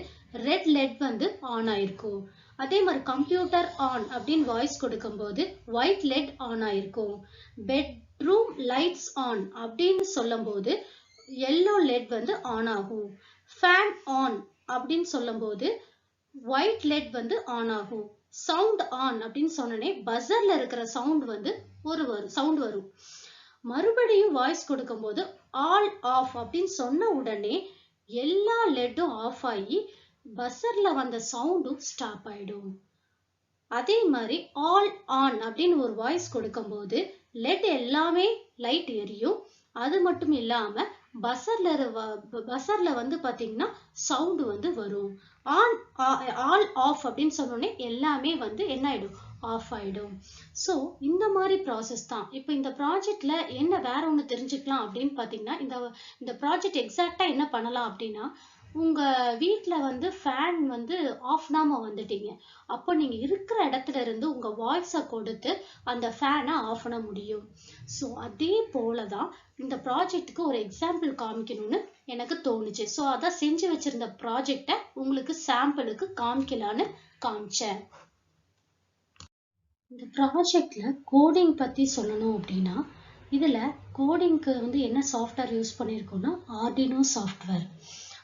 ரெட் லெட் வந்து ஆன் ஆயிருக்கும். அதே மாதிரி கம்ப்யூட்டர் ஆன் அப்படின்னு வாய்ஸ் கொடுக்கும்போது ஒயிட் லெட் ஆன் ஆயிருக்கும். பெட்ரூம் லைட்ஸ் ஆன் அப்படின்னு சொல்லும் போது எல்லோ லெட் வந்து ஆன் ஆகும். ஃபேன் ஆன் அப்படின்னு சொல்லும் போது ஒயிட் லெட் வந்து ஆன் ஆகும். சவுண்ட் ஆன் அப்படின்னு சொன்னனே பஸர்ல இருக்கிற சவுண்ட் வந்து சவுண்ட் வரும். மறுபடியும் வாய்ஸ் கொடுக்கும்போது ஆல் ஆஃப் அப்படின்னு சொன்ன உடனே எல்லா லெட்டும் ஆஃப் ஆகி பஸர்ல வந்த சவுண்டும் ஸ்டாப் ஆயிடும். அதே மாதிரி ஆல் ஆன் அப்படின்னு ஒரு வாய்ஸ் கொடுக்கும்போது லெட் எல்லாமே லைட் எரியும். அது மட்டும் இல்லாம பஸர்ல வந்து பாத்தீங்கன்னா சவுண்ட் வந்து வரும். ஆல் ஆஃப் அப்படின்னு சொன்னோடனே எல்லாமே வந்து என்ன ஆயிடும், ஆஃப் ஆயிடும். ஸோ இந்த மாதிரி ப்ராசஸ் தான். இப்போ இந்த ப்ராஜெக்ட்ல என்ன வேற ஒன்று தெரிஞ்சுக்கலாம் அப்படின்னு பார்த்தீங்கன்னா இந்த ப்ராஜெக்ட் எக்ஸாக்டா என்ன பண்ணலாம் அப்படின்னா உங்க வீட்டுல வந்து ஃபேன் வந்து ஆஃப் பண்ணாம வந்துட்டீங்க. அப்போ நீங்க இருக்கிற இடத்துல இருந்து உங்க வாய்ஸை கொடுத்து அந்த ஃபேனை ஆஃப் பண்ண முடியும். ஸோ அதே போலதான் இந்த ப்ராஜெக்ட்டுக்கு ஒரு எக்ஸாம்பிள் காமிக்கணும்னு எனக்கு தோணுச்சு. ஸோ அதான் செஞ்சு வச்சிருந்த ப்ராஜெக்டை உங்களுக்கு சாம்பிளுக்கு காமிக்கலான்னு காமிச்சேன். இந்த ப்ராஜெக்ட்ல கோடிங் பத்தி சொல்லணும் அப்படின்னா, இதுல கோடிங்க்கு வந்து என்ன சாஃப்ட்வேர் யூஸ் பண்ணியிருக்கோம்னா ஆர்டினோ சாஃப்ட்வேர்.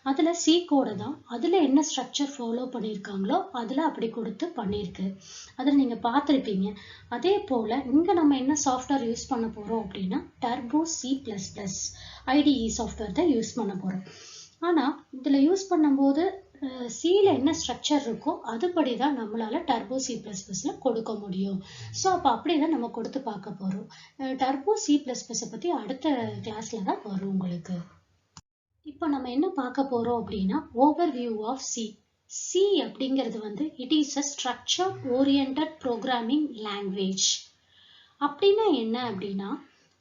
அதுல சி கோட தான் அதுல என்ன ஸ்ட்ரக்சர் ஃபாலோ பண்ணியிருக்காங்களோ அதுல அப்படி கொடுத்து பண்ணியிருக்கு. அதுல நீங்க பார்த்திருப்பீங்க. அதே போல இங்க நம்ம என்ன சாஃப்ட்வேர் யூஸ் பண்ண போறோம் அப்படின்னா டர்போ C++ IDE சாஃப்ட்வேர் தான் யூஸ் பண்ண போறோம். ஆனா இதுல யூஸ் பண்ணும்போது சில என்ன ஸ்ட்ரக்சர் இருக்கோ அதுபடிதான் நம்மளால டர்போ C++ல கொடுக்க முடியும். ஸோ அப்போ அப்படிதான் நம்ம கொடுத்து பார்க்க போறோம். டர்போ C++-ஐ பத்தி அடுத்த கிளாஸ்ல தான் வரும் உங்களுக்கு. இப்போ நம்ம என்ன பார்க்க போறோம் அப்படின்னா ஓவர்வியூ ஆஃப் சி. சி அப்படிங்கிறது வந்து it is a structure oriented programming language. அப்படின்னா என்ன அப்படின்னா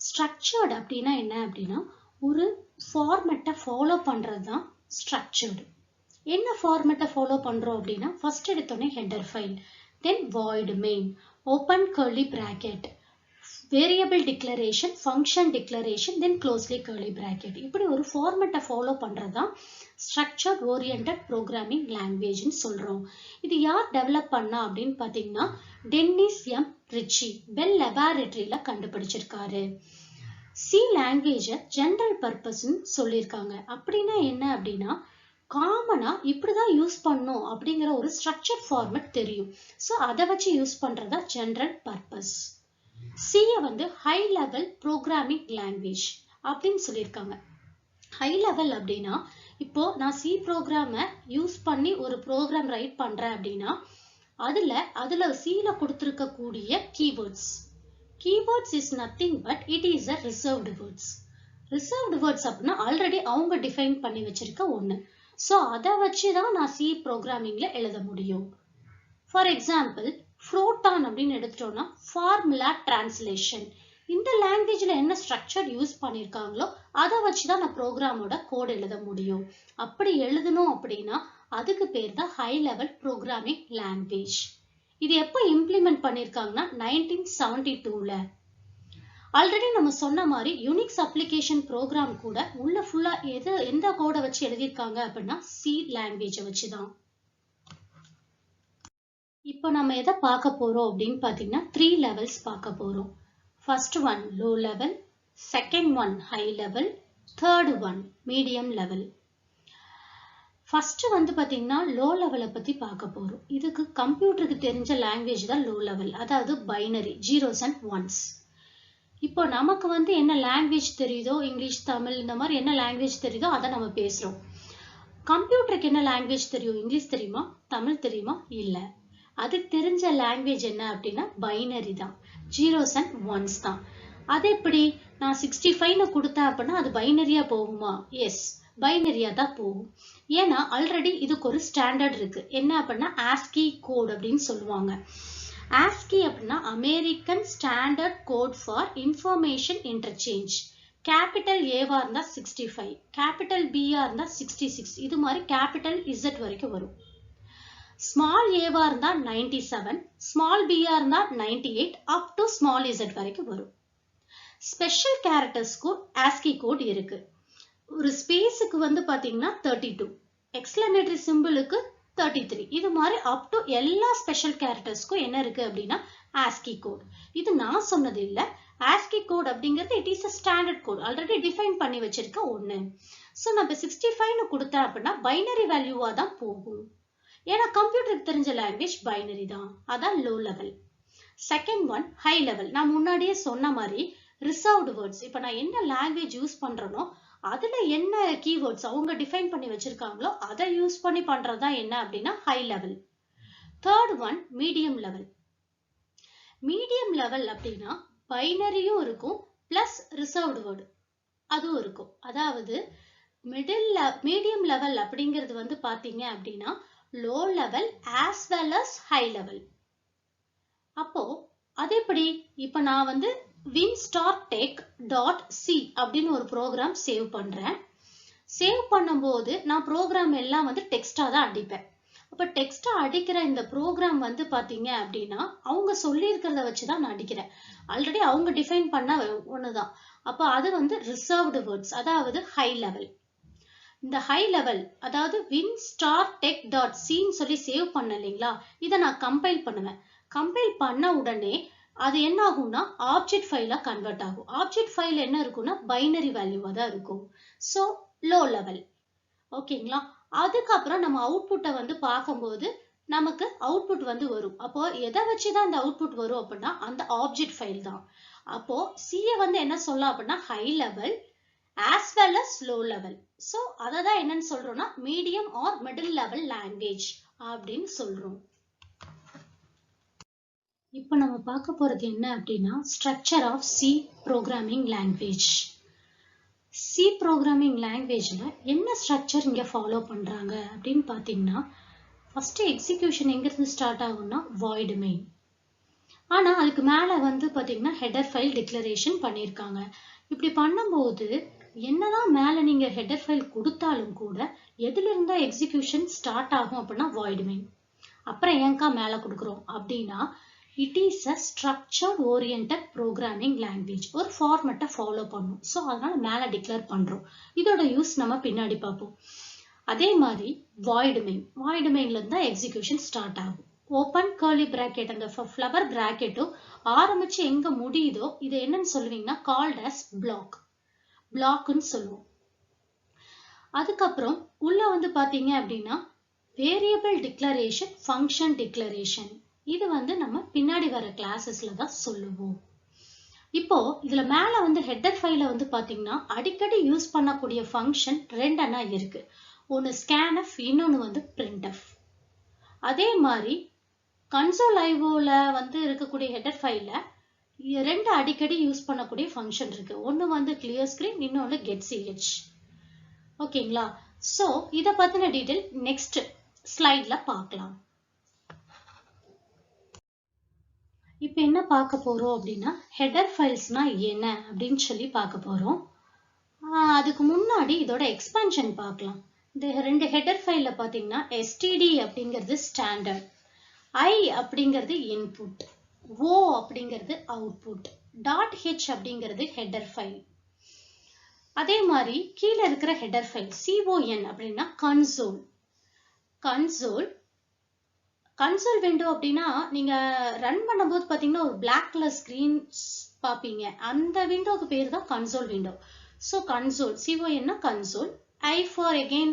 ஸ்ட்ரக்சர்ட் அப்படின்னா என்ன அப்படின்னா ஒரு ஃபார்மேட்டை ஃபாலோ பண்றது தான் ஸ்ட்ரக்சர்டு. என்ன ஃபார்மேட்டை ஃபாலோ பண்றோம் அப்படின்னா ஃபர்ஸ்ட் எடுத்தோடனே ஹெடர் ஃபைல், தென் void main, open curly bracket, variable declaration, function declaration, then closely curly bracket. இப்படி ஒரு ஃபார்மேட்டை ஃபாலோ பண்றதுதான் ஸ்ட்ரக்சர் ஓரியன்டட் ப்ரோக்ராமிங் லாங்குவேஜ்னு சொல்றோம். இது யார் டெவலப் பண்ணா அப்படின்னு பாத்தீங்கன்னா டென்னிஸ் எம் ரிச்சி பெல் லெபார்டரியில கண்டுபிடிச்சிருக்காரு. சி லாங்குவேஜ ஜெனரல் பர்பஸ்ன்னு சொல்லியிருக்காங்க. அப்படின்னா என்ன அப்படின்னா காமனா இப்படிதான் யூஸ் பண்ணும் அப்படிங்கிற ஒரு ஸ்ட்ரக்சர் ஃபார்மேட் தெரியும். ஸோ அதை வச்சு யூஸ் பண்றதா ஜெனரல் பர்பஸ். சிய வந்து ஹை லெவல் ப்ரோக்ராமிங் லாங்குவேஜ் அப்படின்னு சொல்லியிருக்காங்க. ஹை லெவல் அப்படின்னா இப்போ நான் சி ப்ரோக்ராமை யூஸ் பண்ணி ஒரு ப்ரோக்ராம் ரைட் பண்றேன் அப்படின்னா அதுல சில கொடுத்திருக்கக்கூடிய keywords. Keywords is nothing but it is a reserved words. Reserved words அப்படின்னா ஆல்ரெடி அவங்க டிஃபைன் பண்ணி வச்சிருக்க ஒண்ணு. ஸோ அதை வச்சு தான் நான் சி ப்ரோக்ராமிங்ல எழுத முடியும். ஃபார் எக்ஸாம்பிள் ஃப்ளோட்டான் அப்படின்னு எடுத்துட்டோம்னா ஃபார்முலா டிரான்ஸ்லேஷன். இந்த லாங்குவேஜ்ல என்ன ஸ்ட்ரக்சர் யூஸ் பண்ணியிருக்காங்களோ அதை வச்சுதான் நான் ப்ரோக்ராமோட கோட் எழுத முடியும். அப்படி எழுதணும் அப்படின்னா அதுக்கு பேர் தான் ஹை லெவல் ப்ரோக்ராமிங் லாங்குவேஜ். இது எப்போ இம்ப்ளிமெண்ட் பண்ணியிருக்காங்கன்னா 1972ல. ஆல்ரெடி நம்ம சொன்ன மாதிரி யூனிக்ஸ் அப்ளிகேஷன் ப்ரோக்ராம் கூட உள்ள ஃபுல்லா எந்த கோடை வச்சு எழுதியிருக்காங்க அப்படின்னா சி லாங்குவேஜை வச்சுதான். இப்போ நம்ம எதை பார்க்க போறோம் அப்படின்னு பாத்தீங்கன்னா 3 லெவல்ஸ் பார்க்க போறோம். First one low level, second one high level, third one medium level. First வந்து பாத்தீங்கன்னா லோ லெவலை பத்தி பார்க்க போறோம். இதுக்கு கம்ப்யூட்டருக்கு தெரிஞ்ச லாங்குவேஜ் தான் லோ லெவல், அதாவது பைனரி, ஜீரோஸ் அண்ட் ஒன்ஸ். இப்போ நமக்கு வந்து என்ன லாங்குவேஜ் தெரியுதோ இங்கிலீஷ், தமிழ், இந்த மாதிரி என்ன லாங்குவேஜ் தெரியுதோ அதை நம்ம பேசுறோம். கம்ப்யூட்டருக்கு என்ன லாங்குவேஜ் தெரியும்? இங்கிலீஷ் தெரியுமா, தமிழ் தெரியுமா? இல்ல. அதுக்கு தெரிஞ்ச லாங்குவேஜ் என்ன அப்படின்னா பைனரி தான், ஜீரோஸ் அண்ட் ஒன்ஸ் தான். அது எப்படி நான் 65ன்னு கொடுத்தேன் அப்படின்னா அது பைனரியா போகுமா? எஸ், பைனரியா தான் போகும். ஏன்னா ஆல்ரெடி இதுக்கு ஒரு ஸ்டாண்டர்ட் இருக்கு. என்ன அப்படின்னா ஆஸ்கி கோட் அப்படின்னு சொல்லுவாங்க. ASCII அப்படின்னா American standard code for information interchange. Capital ஏவா இருந்தா 65, கேபிட்டல் பியா இருந்தா 66, இது மாதிரி கேபிட்டல் இசட் வரைக்கும் வரும். ஸ்மால் ஏவா இருந்தா 97, ஸ்மால் பியா இருந்தா 98, அப் டு ஸ்மால் இசட் வரைக்கும் வரும். ஸ்பெஷல் கேரக்டர்ஸ்க்கு ASCII கோட் இருக்கு. ஒரு ஸ்பேஸுக்கு வந்து பாத்தீங்கன்னா 32, எக்ஸ்கிளமேட்டரி சிம்பிளுக்கு 33, இது மாதிரி அப் டு எல்லா ஸ்பெஷல் கேரக்டர்ஸ்க்கும் என்ன இருக்கு அப்படின்னா ASCII கோட். இது நான் சொன்னது இல்ல. ASCII கோட் அப்படிங்கிறது it is a standard code, already define பண்ணி வச்சிருக்க ஒண்ணு. ஸோ நம்ம 65ன்னு கொடுத்தேன் அப்படின்னா பைனரி வேல்யூவா தான் போகும். ஏன்னா கம்ப்யூட்டருக்கு தெரிஞ்ச லாங்குவேஜ் பைனரி தான். அதான் low level. Second one high level. நான் முன்னாடியே சொன்ன மாதிரி ரிசர்வ்டு வேர்ட்ஸ். இப்போ நான் என்ன லாங்குவேஜ் யூஸ் பண்றேனோ அதுல என்ன கீவேர்ட்ஸ் அவங்க டிஃபைன் பண்ணி வச்சிருக்காங்களோ அதை யூஸ் பண்ணி பண்றதா என்ன அப்படின்னா high level. Third one medium level. Medium level அப்படின்னா பைனரியும் இருக்கும் பிளஸ் ரிசர்வ்டு வேர்டு அதுவும் இருக்கும். அதாவது மீடியம் லெவல் அப்படிங்கிறது வந்து பாத்தீங்க அப்படின்னா low level as well as high level. அப்போ அது எப்படி? இப்ப நான் வந்து winstartech.c அப்படின்னு ஒரு ப்ரோக்ராம் சேவ் பண்றேன். சேவ் பண்ணும்போது நான் ப்ரோக்ராம் எல்லாம் வந்து டெக்ஸ்டா தான் அடிப்பேன். அப்ப டெக்ஸ்டா அடிக்கிற இந்த ப்ரோக்ராம் வந்து பாத்தீங்க அப்படின்னா அவங்க சொல்லி இருக்கிறத வச்சுதான் நான் அடிக்கிறேன். ஆல்ரெடி அவங்க டிஃபைன் பண்ண ஒண்ணுதான். அப்ப அது வந்து ரிசர்வ்டு வேர்ட்ஸ், அதாவது ஹை லெவல். இந்த ஹை லெவல் அதாவது winstartech.c சொல்லி சேவ் பண்ண இல்லைங்களா, இதை நான் கம்பைல் பண்ணுவேன். கம்பைல் பண்ண உடனே அது என்ன ஆகும்னா ஆப்ஜெக்ட் ஃபைலா கன்வெர்ட் ஆகும். ஆப்ஜெக்ட் ஃபைல் என்ன இருக்கும்னா பைனரி வேல்யூவா தான் இருக்கும். So low level. ஓகேங்களா? அதுக்கப்புறம் நம்ம அவுட்புட்டை வந்து பார்க்கும்போது நமக்கு அவுட்புட் வந்து வரும். அப்போ எதை வச்சுதான் அந்த அவுட்புட் வரும் அப்படின்னா அந்த ஆப்ஜெக்ட் ஃபைல் தான். அப்போ சிஏ வந்து என்ன சொல்லலாம் அப்படின்னா high level as well as low level. So அதை தான் என்னன்னு சொல்றோம்னா medium or middle level language அப்படின்னு சொல்றோம். இப்போ நம்ம பார்க்க போறது என்ன அப்படின்னா structure of C programming language. C programming லாங்குவேஜ்ல என்ன ஸ்ட்ரக்சர் இங்க ஃபாலோ பண்றாங்க அப்படின்னு பார்த்தீங்கன்னா ஃபர்ஸ்ட் எக்ஸிகியூஷன் எங்கிருந்து ஸ்டார்ட் ஆகும்னா void main. ஆனா அதுக்கு மேல வந்து பாத்தீங்கன்னா ஹெடர் ஃபைல் டிக்ளரேஷன் பண்ணியிருக்காங்க. இப்படி பண்ணும்போது என்னதான் மேல நீங்க ஹெடர் ஃபைல் கொடுத்தாலும் கூட எதுல இருந்தா எக்ஸிகியூஷன் ஸ்டார்ட் ஆகும் அப்படின்னா void main. அப்புறம் ஏன்கா மேல கொடுக்குறோம் அப்படின்னா it is a structured oriented programming language. ஒரு ஃபார்மேட்டை ஃபாலோ பண்ணும். ஸோ அதனால மேல டிக்ளேர் பண்றோம். இதோட யூஸ் நம்ம பின்னாடி பார்ப்போம். அதே மாதிரி void main. void mainல இருந்தா எக்ஸிகியூஷன் ஸ்டார்ட் ஆகும். ஓப்பன் கர்லி பிராக்கெட் அந்த ஃப்ளவர் பிராக்கெட்டும் ஆரம்பிச்சு எங்க முடியுதோ இதை என்னன்னு சொல்லுவீங்கன்னா கால்ட் அஸ் பிளாக். பிளாக்னு சொல்லுவோம். அதுக்கப்புறம் உள்ள வந்து பாத்தீங்க அப்படின்னா வேரியபிள் டிக்ளரேஷன், ஃபங்க்ஷன் டிக்ளரேஷன். இது வந்து நம்ம பின்னாடி வர கிளாஸஸ்ல தான் சொல்லுவோம். இப்போ இதுல மேல வந்து ஹெடர் ஃபைல வந்து பாத்தீங்கன்னா அடிக்கடி யூஸ் பண்ணக்கூடிய ஃபங்க்ஷன் ரெண்டனா இருக்கு. ஒன்னு scanf, இன்னொன்னு வந்து printf. அதே மாதிரி கன்சோல் ஐஓல வந்து இருக்கக்கூடிய ஹெடர் ஃபைல்ல ரெண்டு அடிக்கடி யூஸ் பண்ணக்கூடிய ஃபங்க்ஷன் இருக்கு. ஒன்னு வந்து clear screen, இன்னொன்னு getch. ஓகேங்களா? சோ இத பத்தின டீடைல் நெக்ஸ்ட் ஸ்லைட்ல பார்க்கலாம். இப்போ என்ன பார்க்க போறோம் அப்படின்னா ஹெடர் ஃபைல்ஸ்னா என்ன அப்படின்னு சொல்லி பார்க்க போறோம். அதுக்கு முன்னாடி இதோட எக்ஸ்பான்ஷன் பார்க்கலாம். இந்த ரெண்டு ஹெடர் ஃபைல்ல பாத்தீங்கன்னா std அப்படிங்கிறது ஸ்டாண்டர்ட், i அப்படிங்கிறது இன்புட், o அப்படிங்கிறது அவுட்புட், .h அப்படிங்கிறது ஹெடர் ஃபைல். அதே மாதிரி கீழே இருக்கிற ஹெடர் ஃபைல் con அப்படின்னா கன்சோல். கன்சோல் விண்டோ அப்படின்னா நீங்க ரன் பண்ணும்போது பாத்தீங்கன்னா ஒரு பிளாக் கலர் ஸ்கிரீன் பாப்பீங்க. அந்த விண்டோக்கு பேர் தான் console window. So console con console, i for again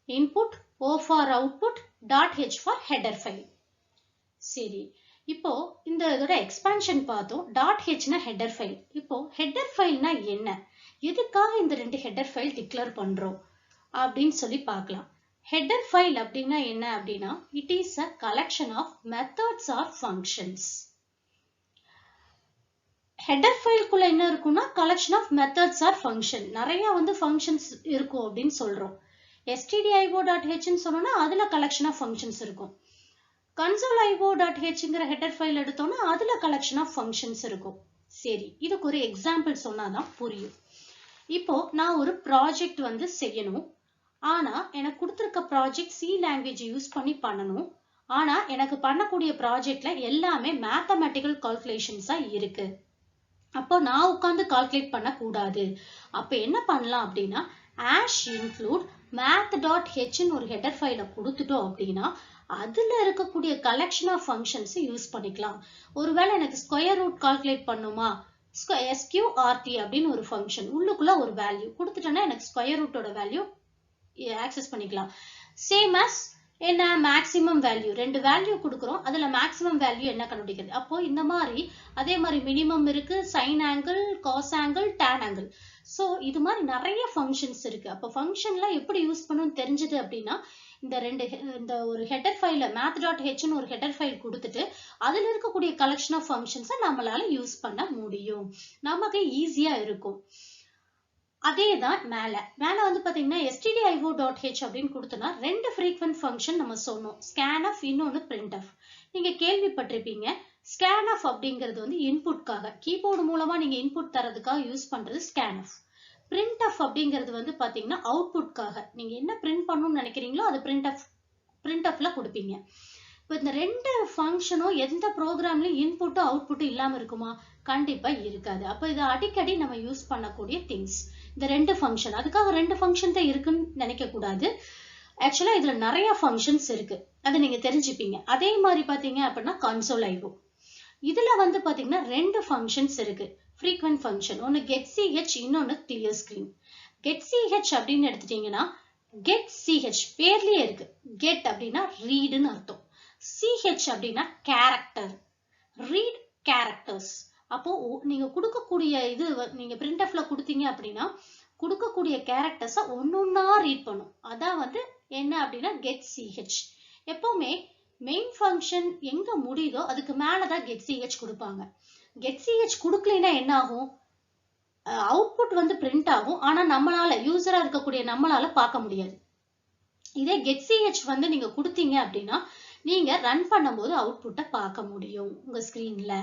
input, o for output, .h for header file. சரி, இப்போ இந்த இதோட எக்ஸ்பான்ஷன் பார்த்தோம். .hனா ஹெடர் ஃபைல். இப்போ ஹெடர் ஃபைல்னா என்ன, எதுக்காக இந்த ரெண்டு ஹெடர் ஃபைல் டிக்ளேர் பண்றோம் அப்படின்னு சொல்லி பார்க்கலாம். ஹெடர் ஃபைல் அப்படின்னா என்ன அப்படின்னா it is a collection of methods or functions. Header ஃபைல்குள்ள என்ன இருக்கும்னா collection of methods or function. நிறைய வந்து ஃபங்க்ஷன்ஸ் இருக்கும் அப்படின்னு சொல்றோம். stdio.h சொன்னோம்னா அதுல கலெக்ஷன் ஆஃப் ஃபங்க்ஷன்ஸ் இருக்கும். console.io.hங்கிற ஹெடர் ஃபைல் எடுத்தோம்னா அதுல கலெக்ஷன் ஆஃப் ஃபங்க்ஷன்ஸ் இருக்கும். சரி, இதுக்கு ஒரு எக்ஸாம்பிள் சொன்னாதான் புரியும். இப்போ நான் ஒரு ப்ராஜெக்ட் வந்து செய்யணும். ஆனா எனக்கு கொடுத்திருக்க ப்ராஜெக்ட் சி லாங்குவேஜ் யூஸ் பண்ணி பண்ணணும். ஆனா எனக்கு பண்ணக்கூடிய ப்ராஜெக்ட்ல எல்லாமே மேத்தமெட்டிக்கல் கால்குலேஷன்ஸா இருக்கு. அப்போ நான் உட்காந்து கால்குலேட் பண்ண கூடாது. அப்ப என்ன பண்ணலாம் அப்படின்னா include math.h ஒரு ஹெடர் ஃபைல கொடுத்துட்டோம் அப்படின்னா அதுல இருக்கக்கூடிய கலெக்ஷன் ஆஃப் ஃபங்க்ஷன்ஸ் யூஸ் பண்ணிக்கலாம். ஒருவேளை எனக்கு ஸ்கொயர் ரூட் கால்குலேட் பண்ணுமா, sqrt அப்படின்னு ஒரு ஃபங்க்ஷன் உள்ளுக்குள்ள ஒரு வேல்யூ கொடுத்துட்டேன்னா எனக்கு ஸ்கொயர் ரூட்டோட வேல்யூ ஆக்சஸ் பண்ணிக்கலாம். சேம் அஸ் என்ன மேக்ஸிமம் வேல்யூ, ரெண்டு வேல்யூ கொடுக்குறோம், அதுல மேக்ஸிமம் வேல்யூ என்ன கண்டுபிடிக்கிறது. அப்போ இந்த மாதிரி அதே மாதிரி மினிமம் இருக்கு, sine angle, cos angle, tan angle. So இது மாதிரி நிறைய ஃபங்க்ஷன்ஸ் இருக்கு. அப்போ ஃபங்க்ஷன்லாம் எப்படி யூஸ் பண்ணணும்னு தெரிஞ்சது அப்படின்னா இந்த ஒரு ஹெடர் ஃபைல math.hன்னு ஒரு ஹெடர் ஃபைல் கொடுத்துட்டு அதுல இருக்கக்கூடிய கலெக்ஷன் ஆஃப் ஃபங்க்ஷன்ஸை நம்மளால யூஸ் பண்ண முடியும். நமக்கு ஈஸியா இருக்கும். அதேதான் மேல வந்து பாத்தீங்கன்னா stdio.h அப்படின்னு கொடுத்தோம்னா ரெண்டு frequent ஃபங்க்ஷன் நம்ம சொன்னோம். scanf, இன்னொன்னு printf. நீங்க கேள்விப்பட்டிருப்பீங்க. scanf அப்படிங்கிறது வந்து இன்புட்காக, கீபோர்டு மூலமா நீங்க இன்புட் தரதுக்காக யூஸ் பண்றது scanf. printf அப்படிங்கிறது வந்து பாத்தீங்கன்னா அவுட்புட்காக, நீங்க என்ன பிரிண்ட் பண்ணணும்னு நினைக்கிறீங்களோ அது printfல கொடுப்பீங்க. இப்போ இந்த ரெண்டு ஃபங்க்ஷனும் எந்த ப்ரோக்ராம்லயும் இன்புட்டும் அவுட்புட்டும் இல்லாம இருக்குமா? கண்டிப்பா இருக்காது. அப்ப இது அடிக்கடி நம்ம யூஸ் பண்ணக்கூடிய திங்ஸ் இந்த ரெண்டு ஃபங்க்ஷன். அதுக்காக ரெண்டு ஃபங்க்ஷன் தான் இருக்குன்னு நினைக்க கூடாது. ஆக்சுவலா இதுல நிறைய ஃபங்க்ஷன்ஸ் இருக்கு, அதை நீங்க தெரிஞ்சுப்பீங்க. அதே மாதிரி பாத்தீங்க அப்படின்னா கன்சோல் ஐஓ இதுல வந்து பாத்தீங்கன்னா ரெண்டு ஃபங்க்ஷன்ஸ் இருக்கு, frequent ஃபங்க்ஷன். ஒன்னு getch, இன்னொன்னு clear screen. getch அப்படின்னு எடுத்துட்டீங்கன்னா getch பேர்லயே இருக்கு. get அப்படின்னா ரீடுன்னு அர்த்தம், ch அப்படின்னா கேரக்டர், ரீட் கேரக்டர்ஸ். அப்போ நீங்க கொடுக்கக்கூடிய இது நீங்க printfல கொடுத்தீங்க அப்படின்னா கொடுக்கக்கூடிய கேரக்டர்ஸ ஒன்னொன்னா ரீட் பண்ணும். அதான் வந்து என்ன அப்படின்னா getch. எப்பவுமே மெயின் ஃபங்க்ஷன் எங்க முடியுதோ அதுக்கு மேலதான் getch கொடுப்பாங்க. getch கொடுக்கலைன்னா என்ன ஆகும், அவுட்புட் வந்து பிரிண்ட் ஆகும், ஆனா நம்மளால யூசரா இருக்கக்கூடிய நம்மளால பார்க்க முடியாது. இதே getch வந்து நீங்க கொடுத்தீங்க அப்படின்னா நீங்க ரன் பண்ணும்போது அவுட்புட்டை பார்க்க முடியும் உங்க ஸ்கிரீன்ல.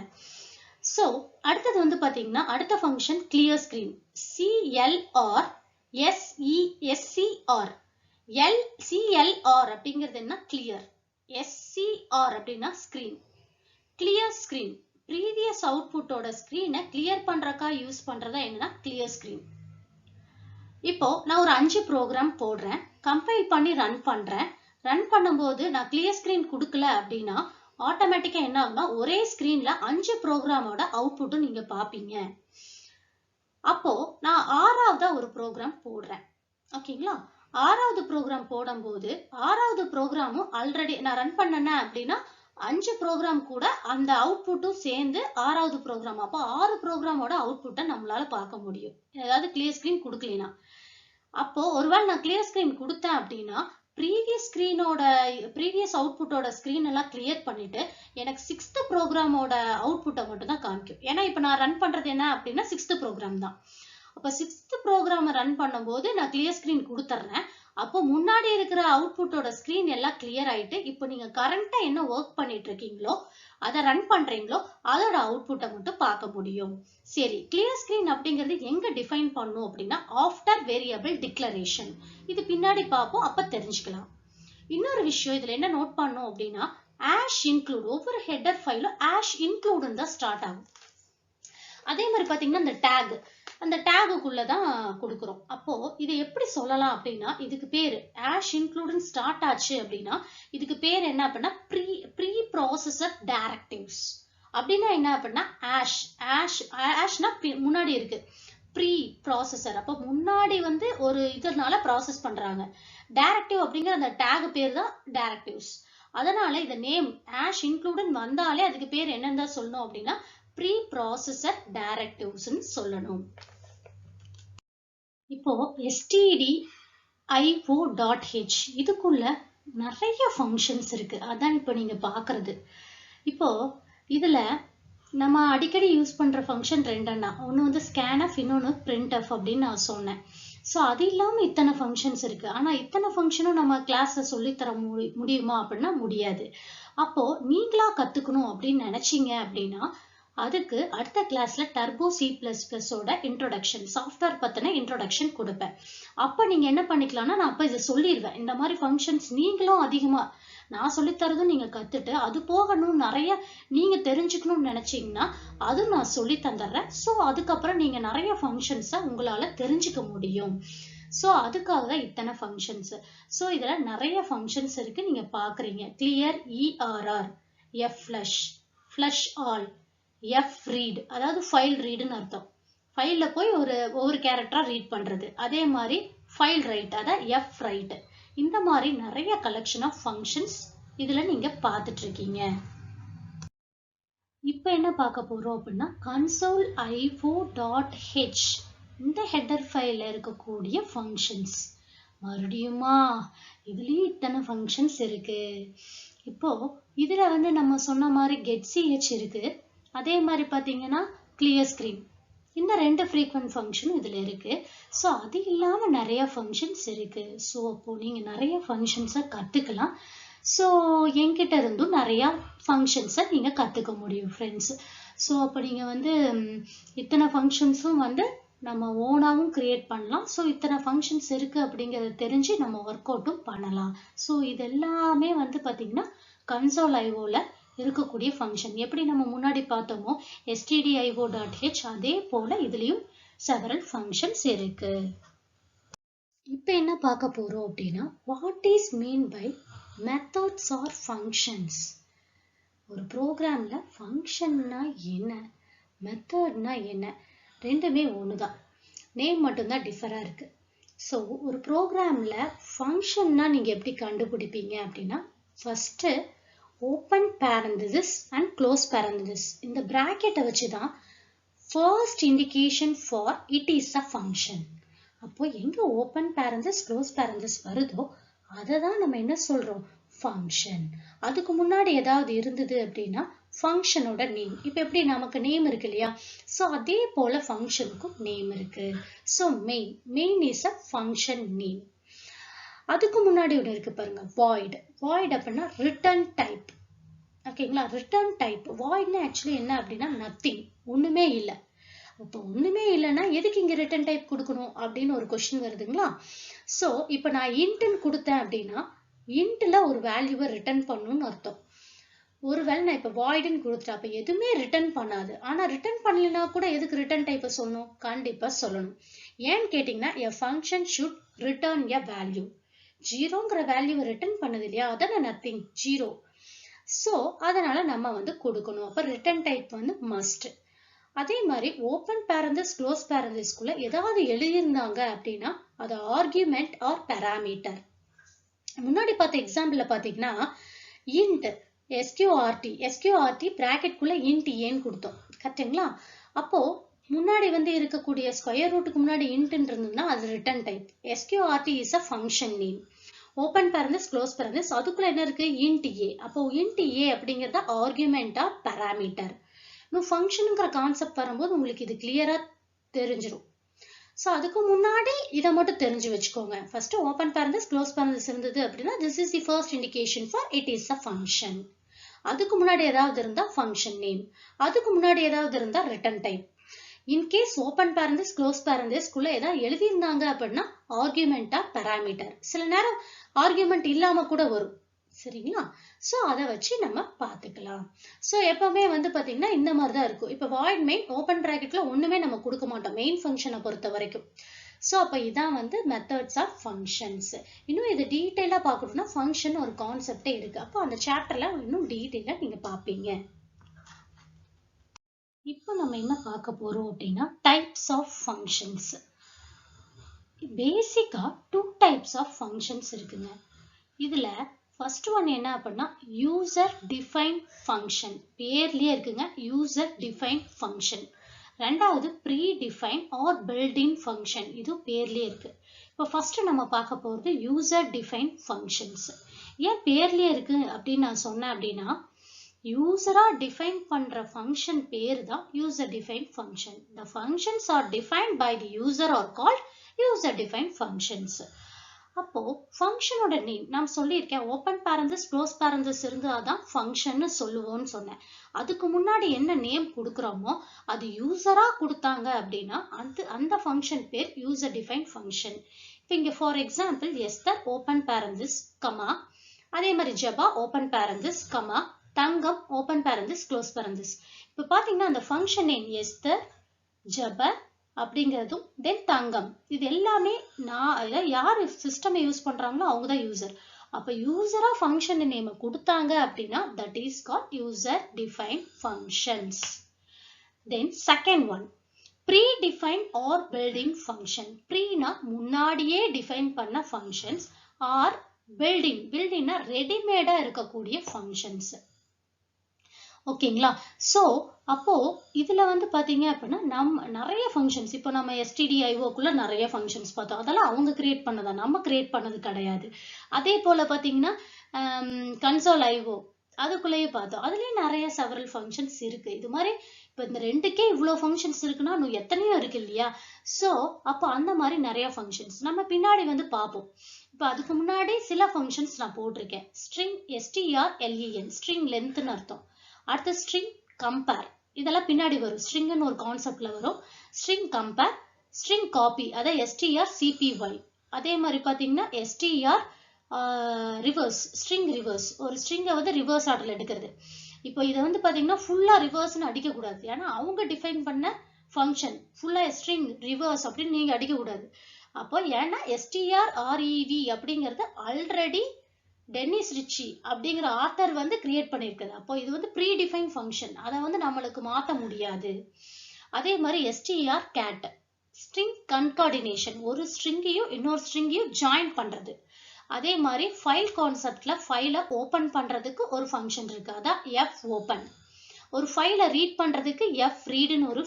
சோ அடுத்தது வந்து பாத்தீங்கன்னா அடுத்த function clear screen. CLR SESCR. CLR அப்படிங்கிறது என்ன, clear. SCR அப்படின்னா screen. clear screen previous அவுட்புட்டோட ஸ்கிரீனை கிளியர் பண்றக்கா யூஸ் பண்றதா என்னன்னா clear screen. இப்போ நான் ஒரு 5 ப்ரோக்ராம் போடுறேன், கம்பைல் பண்ணி ரன் பண்றேன். ரன் பண்ணும்போது நான் கிளியர் ஸ்கிரீன் கொடுக்கல அப்படின்னா ஆட்டோமேட்டிக்கா என்ன ஆகும்னா ஒரே ஸ்கிரீன்ல 5 ப்ரோக்ராமோட அவுட்புட்டும் நீங்க பாப்பீங்க. அப்போ நான் 6வது ஒரு ப்ரோக்ராம் போடுறேன், ஓகேங்களா? 6வது ப்ரோக்ராம் போடும்போது 6வது ப்ரோக்ராமும் ஆல்ரெடி நான் ரன் பண்ணேன் அப்படின்னா 5 ப்ரோக்ராம் கூட அந்த அவுட்புட்டும் சேர்ந்து 6வது ப்ரோக்ராம். அப்போ 6 ப்ரோக்ராமோட அவுட்புட்டை நம்மளால பார்க்க முடியும், ஏதாவது கிளியர் ஸ்கிரீன் கொடுக்கலனா. அப்போ ஒருவேளை நான் கிளியர் ஸ்கிரீன் கொடுத்தேன் அப்படின்னா ப்ரீவியஸ் அவுட்புட்டோட ஸ்கிரீன் எல்லாம் கிளியர் பண்ணிட்டு எனக்கு 6th ப்ரோக்ராமோட அவுட்புட்டை மட்டும் தான் காமிக்கும். ஏன்னா இப்ப நான் ரன் பண்றது என்ன அப்படின்னா 6th ப்ரோக்ராம் தான். அப்ப 6th ப்ரோக்ராம் ரன் பண்ணும்போது நான் கிளியர் ஸ்கிரீன் கொடுத்துறேன். அப்போ முன்னாடி இருக்கிற அவுட்புட்டோட ஸ்கிரீன் எல்லாம் கிளியர் ஆயிட்டு இப்போ நீங்க கரண்டா என்ன ஒர்க் பண்ணிட்டு இருக்கீங்களோ அதை ரன் பண்றீங்களோ அதோட அவுட்புட்டை மட்டும் பார்க்க முடியும். சரி, கிளியர் ஸ்கிரீன் அப்படிங்கிறது எங்க டிஃபைன் பண்ணும் அப்படின்னா ஆஃப்டர் வேரியபிள் டிக்ளரேஷன். இது பின்னாடி பார்ப்போம், அப்ப தெரிஞ்சுக்கலாம். இன்னொரு விஷயம் இதுல என்ன நோட் பண்ணும் அப்படின்னா ஆஷ் இன்க்ளூட். ஒவ்வொரு ஹெடர் ஃபைலும் ஆஷ் இன்க்ளூடுன்னு தான் ஸ்டார்ட் ஆகும். அதே மாதிரி பாத்தீங்கன்னா இந்த டேக், அந்த டேகுக்குள்ளதான் கொடுக்குறோம். அப்போ இதை எப்படி சொல்லலாம் அப்படின்னா இதுக்கு பேரு ஆஷ் இன்க்ளூடன் ஸ்டார்ட் ஆச்சு அப்படின்னா இதுக்கு பேர் என்ன அப்படின்னா ப்ரீ ப்ராசஸர் டைரக்டிவ்ஸ். அப்படின்னா என்ன அப்படின்னா ஆஷ்னா முன்னாடி இருக்கு, ப்ரீ ப்ராசஸர். அப்போ முன்னாடி வந்து ஒரு இதனால ப்ராசஸ் பண்றாங்க. டைரக்டிவ் அப்படிங்கிற அந்த டேக் பேர் தான் டைரக்டிவ்ஸ். அதனால இந்த நேம் ஆஷ் இன்க்ளூடன் வந்தாலே அதுக்கு பேர் என்னன்னு தான் சொல்லணும் அப்படின்னா ப்ரீ ப்ராசஸர் டைரக்டிவ்ஸ் சொல்லணும். இப்போ stdio.h இதுக்குள்ள நிறைய ஃபங்க்ஷன்ஸ் இருக்கு, அதான் இப்போ நீங்க பாக்குறது. இப்போ இதுல நம்ம அடிக்கடி யூஸ் பண்ற ஃபங்க்ஷன் ரெண்டா, ஒன்னு வந்து scanf, இன்னொன்னு printf அப்படின்னு நான் சொன்னேன். சோ அது இல்லாம இத்தனை ஃபங்க்ஷன்ஸ் இருக்கு. ஆனா இத்தனை ஃபங்க்ஷனும் நம்ம கிளாஸ்ல சொல்லித்தர முடியுமா அப்படின்னா முடியாது. அப்போ நீங்களா கத்துக்கணும் அப்படின்னு நினைச்சீங்க அப்படின்னா அதுக்கு அடுத்த கிளாஸ்ல டர்போ C++ ஓட இன்ட்ரோடக்ஷன், சாஃப்ட்வேர் பத்தின இன்ட்ரோடக்ஷன் கொடுப்பேன். அப்ப நீங்க என்ன பண்ணிக்கலாம்னா நான் அப்ப இதை சொல்லிடுவேன், இந்த மாதிரி ஃபங்க்ஷன்ஸ் நீங்களும் அதிகமா நான் சொல்லித்தரதும் நீங்க கத்துட்டு அது போகணும் நிறைய நீங்க தெரிஞ்சுக்கணும்னு நினைச்சீங்கன்னா அது நான் சொல்லி தந்துடுறேன். சோ அதுக்கப்புறம் நீங்க நிறைய ஃபங்க்ஷன்ஸை உங்களால தெரிஞ்சுக்க முடியும். சோ அதுக்காக தான் இத்தனை ஃபங்க்ஷன்ஸ். சோ இதுல நிறைய ஃபங்க்ஷன்ஸ் இருக்கு, நீங்க பாக்குறீங்க. Clear ERR, FFlush, flush all, FRead அதாவது ஃபைல் ரீடுன்னு அர்த்தம். ஃபைல்ல போய் ஒவ்வொரு கேரக்டரா ரீட் பண்றது. அதே மாதிரி ஃபைல் ரைட், அதாவது FWrite. இந்த மாதிரி நிறைய கலெக்ஷன் ஆஃப் ஃபங்க்ஷன்ஸ் இதுல நீங்க பார்த்துட்டு இருக்கீங்க. இப்போ என்ன பார்க்க போறோம் அப்படின்னா console.io.h இந்த ஹெடர் ஃபைல்ல இருக்கக்கூடிய ஃபங்க்ஷன்ஸ். மறுபடியுமா இதுலயும் இத்தனை ஃபங்க்ஷன்ஸ் இருக்கு. இப்போ இதுல வந்து நம்ம சொன்ன மாதிரி getch இருக்கு, அதே மாதிரி பாத்தீங்கன்னா clear screen, இந்த ரெண்டு frequent function இதுல இருக்கு. சோ அது இல்லாம நிறைய functions இருக்கு. சோ அப்போ நீங்க நிறைய functions கத்துக்கலாம். சோ என்கிட்ட இருந்தும் நிறைய functions நீங்க கத்துக்க முடியும் friends. சோ அப்ப நீங்க வந்து இத்தனை functionsம் வந்து நம்ம ஓனாவும் கிரியேட் பண்ணலாம். சோ இத்தனை functions இருக்கு அப்படிங்கறத தெரிஞ்சு நம்ம ஒர்க் அவுட்டும் பண்ணலாம். சோ இது எல்லாமே வந்து பாத்தீங்கன்னா console.ioல இருக்கக்கூடிய ஃபங்க்ஷன். எப்படி நம்ம முன்னாடி பார்த்தோமோ stdio.h அதே போல இதுலயும் several functions இருக்கு. இப்போ என்ன பார்க்க போறோம் அப்படின்னா what is mean by methods or functions. ஒரு ப்ரோக்ராம்ல ஃபங்க்ஷன்னா என்ன, மெத்தட்னா என்ன, ரெண்டுமே ஒன்று தான், நேம் மட்டும்தான் டிஃபராக இருக்கு. ஸோ ஒரு ப்ரோக்ராம்ல ஃபங்க்ஷன்னா நீங்க எப்படி கண்டுபிடிப்பீங்க அப்படின்னா first open parenthesis and close parenthesis இந்த பிராக்கெட்டை வச்சு தான் first indication for it is a function. அப்போ எங்க ஓப்பன் பேரந்தஸ் க்ளோஸ் பேரந்தஸ் வருதோ அதை தான் நம்ம என்ன சொல்றோம், ஃபங்க்ஷன். அதுக்கு முன்னாடி ஏதாவது இருந்தது அப்படின்னா ஃபங்க்ஷனோட நேம். இப்போ எப்படி நமக்கு நேம் இருக்கு இல்லையா, ஸோ அதே போல ஃபங்க்ஷனுக்கும் நேம் இருக்கு. So main is a function name. அதுக்கு முன்னாடி ஒன்று இருக்கு பாருங்க, வாய்ட். வாய்ட் அப்படின்னா ரிட்டர்ன் டைப். ஓகேங்களா, ரிட்டர்ன் டைப். வாய்ட்னா ஆக்சுவலி என்ன அப்படின்னா நத்திங், ஒண்ணுமே இல்லை. இப்போ ஒண்ணுமே இல்லைன்னா எதுக்கு இங்க ரிட்டர்ன் டைப் கொடுக்கணும் அப்படின்னு ஒரு கொஸ்டின் வருதுங்களா. ஸோ இப்போ நான் இன்ட்னு கொடுத்தேன் அப்படின்னா இன்ட்ல ஒரு வேல்யூவை ரிட்டர்ன் பண்ணணும்னு அர்த்தம். ஒருவேளை நான் இப்போ வாய்டுன்னு கொடுத்துட்டேன், அப்போ எதுவுமே ரிட்டர்ன் பண்ணாது. ஆனால் ரிட்டர்ன் பண்ணலனா கூட எதுக்கு ரிட்டர்ன் டைப்பை சொல்லணும், கண்டிப்பாக சொல்லணும். ஏன்னு கேட்டிங்கன்னா a function should return a value. ஜீரோங்கிற வேல்யூவை ரிட்டர்ன் பண்ணுது இல்லையா, அதான நத்திங், ஜீரோ. ஸோ அதனால நம்ம வந்து கொடுக்கணும். அப்போ ரிட்டர்ன் டைப் வந்து மஸ்ட். அதே மாதிரி ஓப்பன் பேரந்தஸ் க்ளோஸ் பேரந்தஸ்குள்ள ஏதாவது எழுதியிருந்தாங்க அப்படின்னா அது ஆர்கியூமெண்ட் ஆர் பேராமீட்டர். முன்னாடி பார்த்த எக்ஸாம்பிள்ல பாத்தீங்கன்னா இன்ட் எஸ்கியூஆர்டி பிராக்கெட்குள்ள இன்ட் ஏன்னு கொடுத்தோம், கரெக்டுங்களா. அப்போ முன்னாடி வந்து இருக்கக்கூடிய ஸ்கொயர் ரூட்டுக்கு முன்னாடி இன்ட் இருந்ததுன்னா அது return type. SQRT is a function name. Open parenthesis close parenthesis அதுக்குள்ள என்ன இருக்கு, இன்ட் ஏ. அப்போ இன்ட் ஏ அப்படிங்கறது ஆர்கியூமெண்ட் ஆர் பேராமீட்டர். இன்னும் ஃபங்க்ஷனுங்கிற கான்செப்ட் வரும்போது உங்களுக்கு இது கிளியரா தெரிஞ்சிடும். ஸோ அதுக்கு முன்னாடி இதை மட்டும் தெரிஞ்சு வச்சுக்கோங்க. ஃபர்ஸ்ட் ஓப்பன் பேரந்தஸ் க்ளோஸ் பேரந்தஸ் இருந்தது அப்படின்னா this is the first indication for it is a function. அதுக்கு முன்னாடி ஏதாவது இருந்தா ஃபங்க்ஷன் நேம், அதுக்கு முன்னாடி ஏதாவது இருந்தா return type. In case open parenthesis close பேரந்தஸ்குள்ள ஏதாவது எழுதியிருந்தாங்க அப்படின்னா ஆர்கியூமெண்டா பேராமீட்டர். சில நேரம் ஆர்கியூமெண்ட் இல்லாம கூட வரும், சரிங்களா. ஸோ அதை வச்சு நம்ம பார்த்துக்கலாம். ஸோ எப்பவுமே வந்து பார்த்தீங்கன்னா இந்த மாதிரி தான் இருக்கும். இப்போ வாய்ட் மெயின் ஓப்பன் ப்ராக்கெட்ல ஒன்றுமே நம்ம கொடுக்க மாட்டோம் மெயின் ஃபங்க்ஷனை பொறுத்த வரைக்கும். ஸோ அப்போ இதான் வந்து மெத்தட்ஸ் ஆஃப் ஃபங்க்ஷன்ஸ். இன்னும் இது டீட்டெயிலாக பார்க்கணும்னா ஃபங்க்ஷன் ஒரு கான்செப்டே இருக்கு. அப்போ அந்த சாப்டர்ல இன்னும் டீட்டெயிலாக நீங்க பார்ப்பீங்க. இப்போ நம்ம என்ன பார்க்க போறோம் அப்படின்னா டைப்ஸ் ஆஃப் ஃபங்க்ஷன்ஸ். பேசிக்கா 2 டைப்ஸ் ஆஃப் ஃபங்க்ஷன்ஸ் இருக்குங்க. இதுல ஃபர்ஸ்ட் ஒன் என்ன அப்படின்னா யூசர் டிஃபைன் ஃபங்க்ஷன். பேர்லயே இருக்குங்க, யூசர் டிஃபைன் ஃபங்க்ஷன். ரெண்டாவது pre define or built in function, இது பேர்லயே இருக்கு. இப்போ ஃபர்ஸ்ட் நம்ம பார்க்க போறது யூசர் டிஃபைன் ஃபங்க்ஷன்ஸ். ஏன் பேர்லயே இருக்கு அப்படின்னு நான் சொன்னேன் அப்படின்னா யூசரா டிஃபைன் பண்ற ஃபங்க்ஷன் பேர் தான் user define function. The functions are defined by the user are called user defined functions. அப்போ ஃபங்க்ஷனோட நேம் நான் சொல்லியிருக்கேன், ஓப்பன் பேரந்தஸ் க்ளோஸ் பேரந்தஸ் இருந்தாதான் ஃபங்க்ஷன்னு சொல்லுவோம்னு சொன்னேன். அதுக்கு முன்னாடி என்ன நேம் கொடுக்குறோமோ அது யூசரா கொடுத்தாங்க அப்படின்னா அந்த ஃபங்க்ஷன் பேர் யூசர் டிஃபைன் ஃபங்க்ஷன். இப்போ இங்க for example Esther open parenthesis comma, அதே மாதிரி ஜபா ஓப்பன் பேரந்தஸ் கமா, தங்கம் ஓப்பன் பேரந்தஸ் க்ளோஸ் பேரந்தஸ். இப்போ பாத்தீங்கன்னா அந்த ஃபங்க்ஷன் நேம் எஸ்தர் ஜபர் அப்படிங்கிறதும் தென் தங்கம், இது எல்லாமே நான் யார் சிஸ்டம் யூஸ் பண்றாங்களோ அவங்க தான் யூசர். அப்ப யூசரா ஃபங்க்ஷன் நேம் கொடுத்தாங்க அப்படின்னா that is called user define functions. Then second one pre define or building function. ப்ரீனா முன்னாடியே டிஃபைன் பண்ண ஃபங்க்ஷன்ஸ், ஆர் பில்டிங்னா ரெடிமேடா இருக்கக்கூடிய ஃபங்க்ஷன்ஸ். ஓகேங்களா. ஸோ அப்போ இதுல வந்து பாத்தீங்க அப்படின்னா நம்ம நிறைய ஃபங்க்ஷன்ஸ், இப்போ நம்ம STDIOக்குள்ள நிறைய ஃபங்க்ஷன்ஸ் பார்த்தோம், அதெல்லாம் அவங்க கிரியேட் பண்ணதா, நம்ம கிரியேட் பண்ணது கிடையாது. அதே போல பாத்தீங்கன்னா கன்சோல் IO அதுக்குள்ளேயே பார்த்தோம், அதுலயே நிறைய செவரல் ஃபங்க்ஷன்ஸ் இருக்கு. இது மாதிரி இப்போ இந்த ரெண்டுக்கே இவ்வளோ ஃபங்க்ஷன்ஸ் இருக்குன்னா இன்னும் எத்தனையோ இருக்கு இல்லையா. ஸோ அப்போ அந்த மாதிரி நிறைய ஃபங்க்ஷன்ஸ் நம்ம பின்னாடி வந்து பார்ப்போம். இப்போ அதுக்கு முன்னாடி சில ஃபங்க்ஷன்ஸ் நான் போட்டிருக்கேன். ஸ்ட்ரிங் STRLEN ஸ்ட்ரிங் லென்த்னு அர்த்தம். அடுத்து ஸ்ட்ரிங் கம்பேர், இதெல்லாம் பின்னாடி வரும், ஸ்ட்ரிங்னு ஒரு கான்செப்ட்ல வரும். ஸ்ட்ரிங் கம்பேர், ஸ்ட்ரிங் காப்பி அதான் STRCPY. அதே மாதிரி பாத்தீங்கன்னா STR ரிவர்ஸ், ஸ்ட்ரிங் ரிவர்ஸ், ஒரு ஸ்ட்ரிங்கை வந்து ரிவர்ஸ் ஆர்டர்ல எடுக்கிறது. இப்போ இதை வந்து பாத்தீங்கன்னா ஃபுல்லா ரிவர்ஸ்னு அடிக்க கூடாது, ஏன்னா அவங்க டிஃபைன் பண்ண ஃபங்க்ஷன் ஃபுல்லா ஸ்ட்ரிங் ரிவர்ஸ் அப்படின்னு நீங்க அடிக்க கூடாது. அப்போ ஏன்னா strrev அப்படிங்கிறது ஆல்ரெடி டென்னிஸ் ரிச்சி அப்படிங்கிற ஆத்தர் வந்து கிரியேட் பண்ணியிருக்குது. அப்போ இது வந்து ப்ரீ டிஃபைன் ஃபங்க்ஷன், அதை வந்து நம்மளுக்கு மாற்ற முடியாது. அதே மாதிரி strcat ஸ்ட்ரிங் கன்கார்டினேஷன், ஒரு ஸ்ட்ரிங்கையும் இன்னொரு ஸ்ட்ரிங்கையும் ஜாயின் பண்றது. அதே மாதிரி ஃபைல் கான்செப்ட்ல ஃபைலை ஓபன் பண்றதுக்கு ஒரு ஃபங்க்ஷன் இருக்கு, அதான் எஃப் ஓபன். ஒரு ஃபைலை ரீட் பண்றதுக்கு எஃப் ரீடுன்னு ஒரு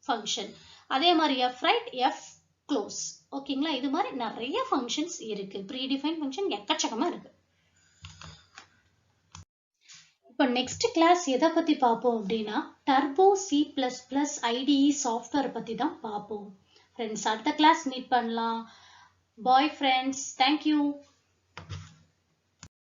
ஃபங்க்ஷன். அதே மாதிரி எஃப் ரைட், எஃப் க்ளோஸ். ஓகேங்களா? இது மாதிரி நிறைய ஃபங்க்ஷன்ஸ் இருக்கு, ப்ரீ டிஃபைன் ஃபங்க்ஷன் எக்கச்சக்கமா இருக்கு. இப்போ நெக்ஸ்ட் கிளாஸ் எதை பத்தி பார்ப்போம் அப்படின்னா டர்போ C++ IDE சாஃப்ட்வேர் பத்தி தான் பார்ப்போம். ஃப்ரெண்ட்ஸ், அடுத்த கிளாஸ் மீட் பண்ணலாம். Bye friends, thank you.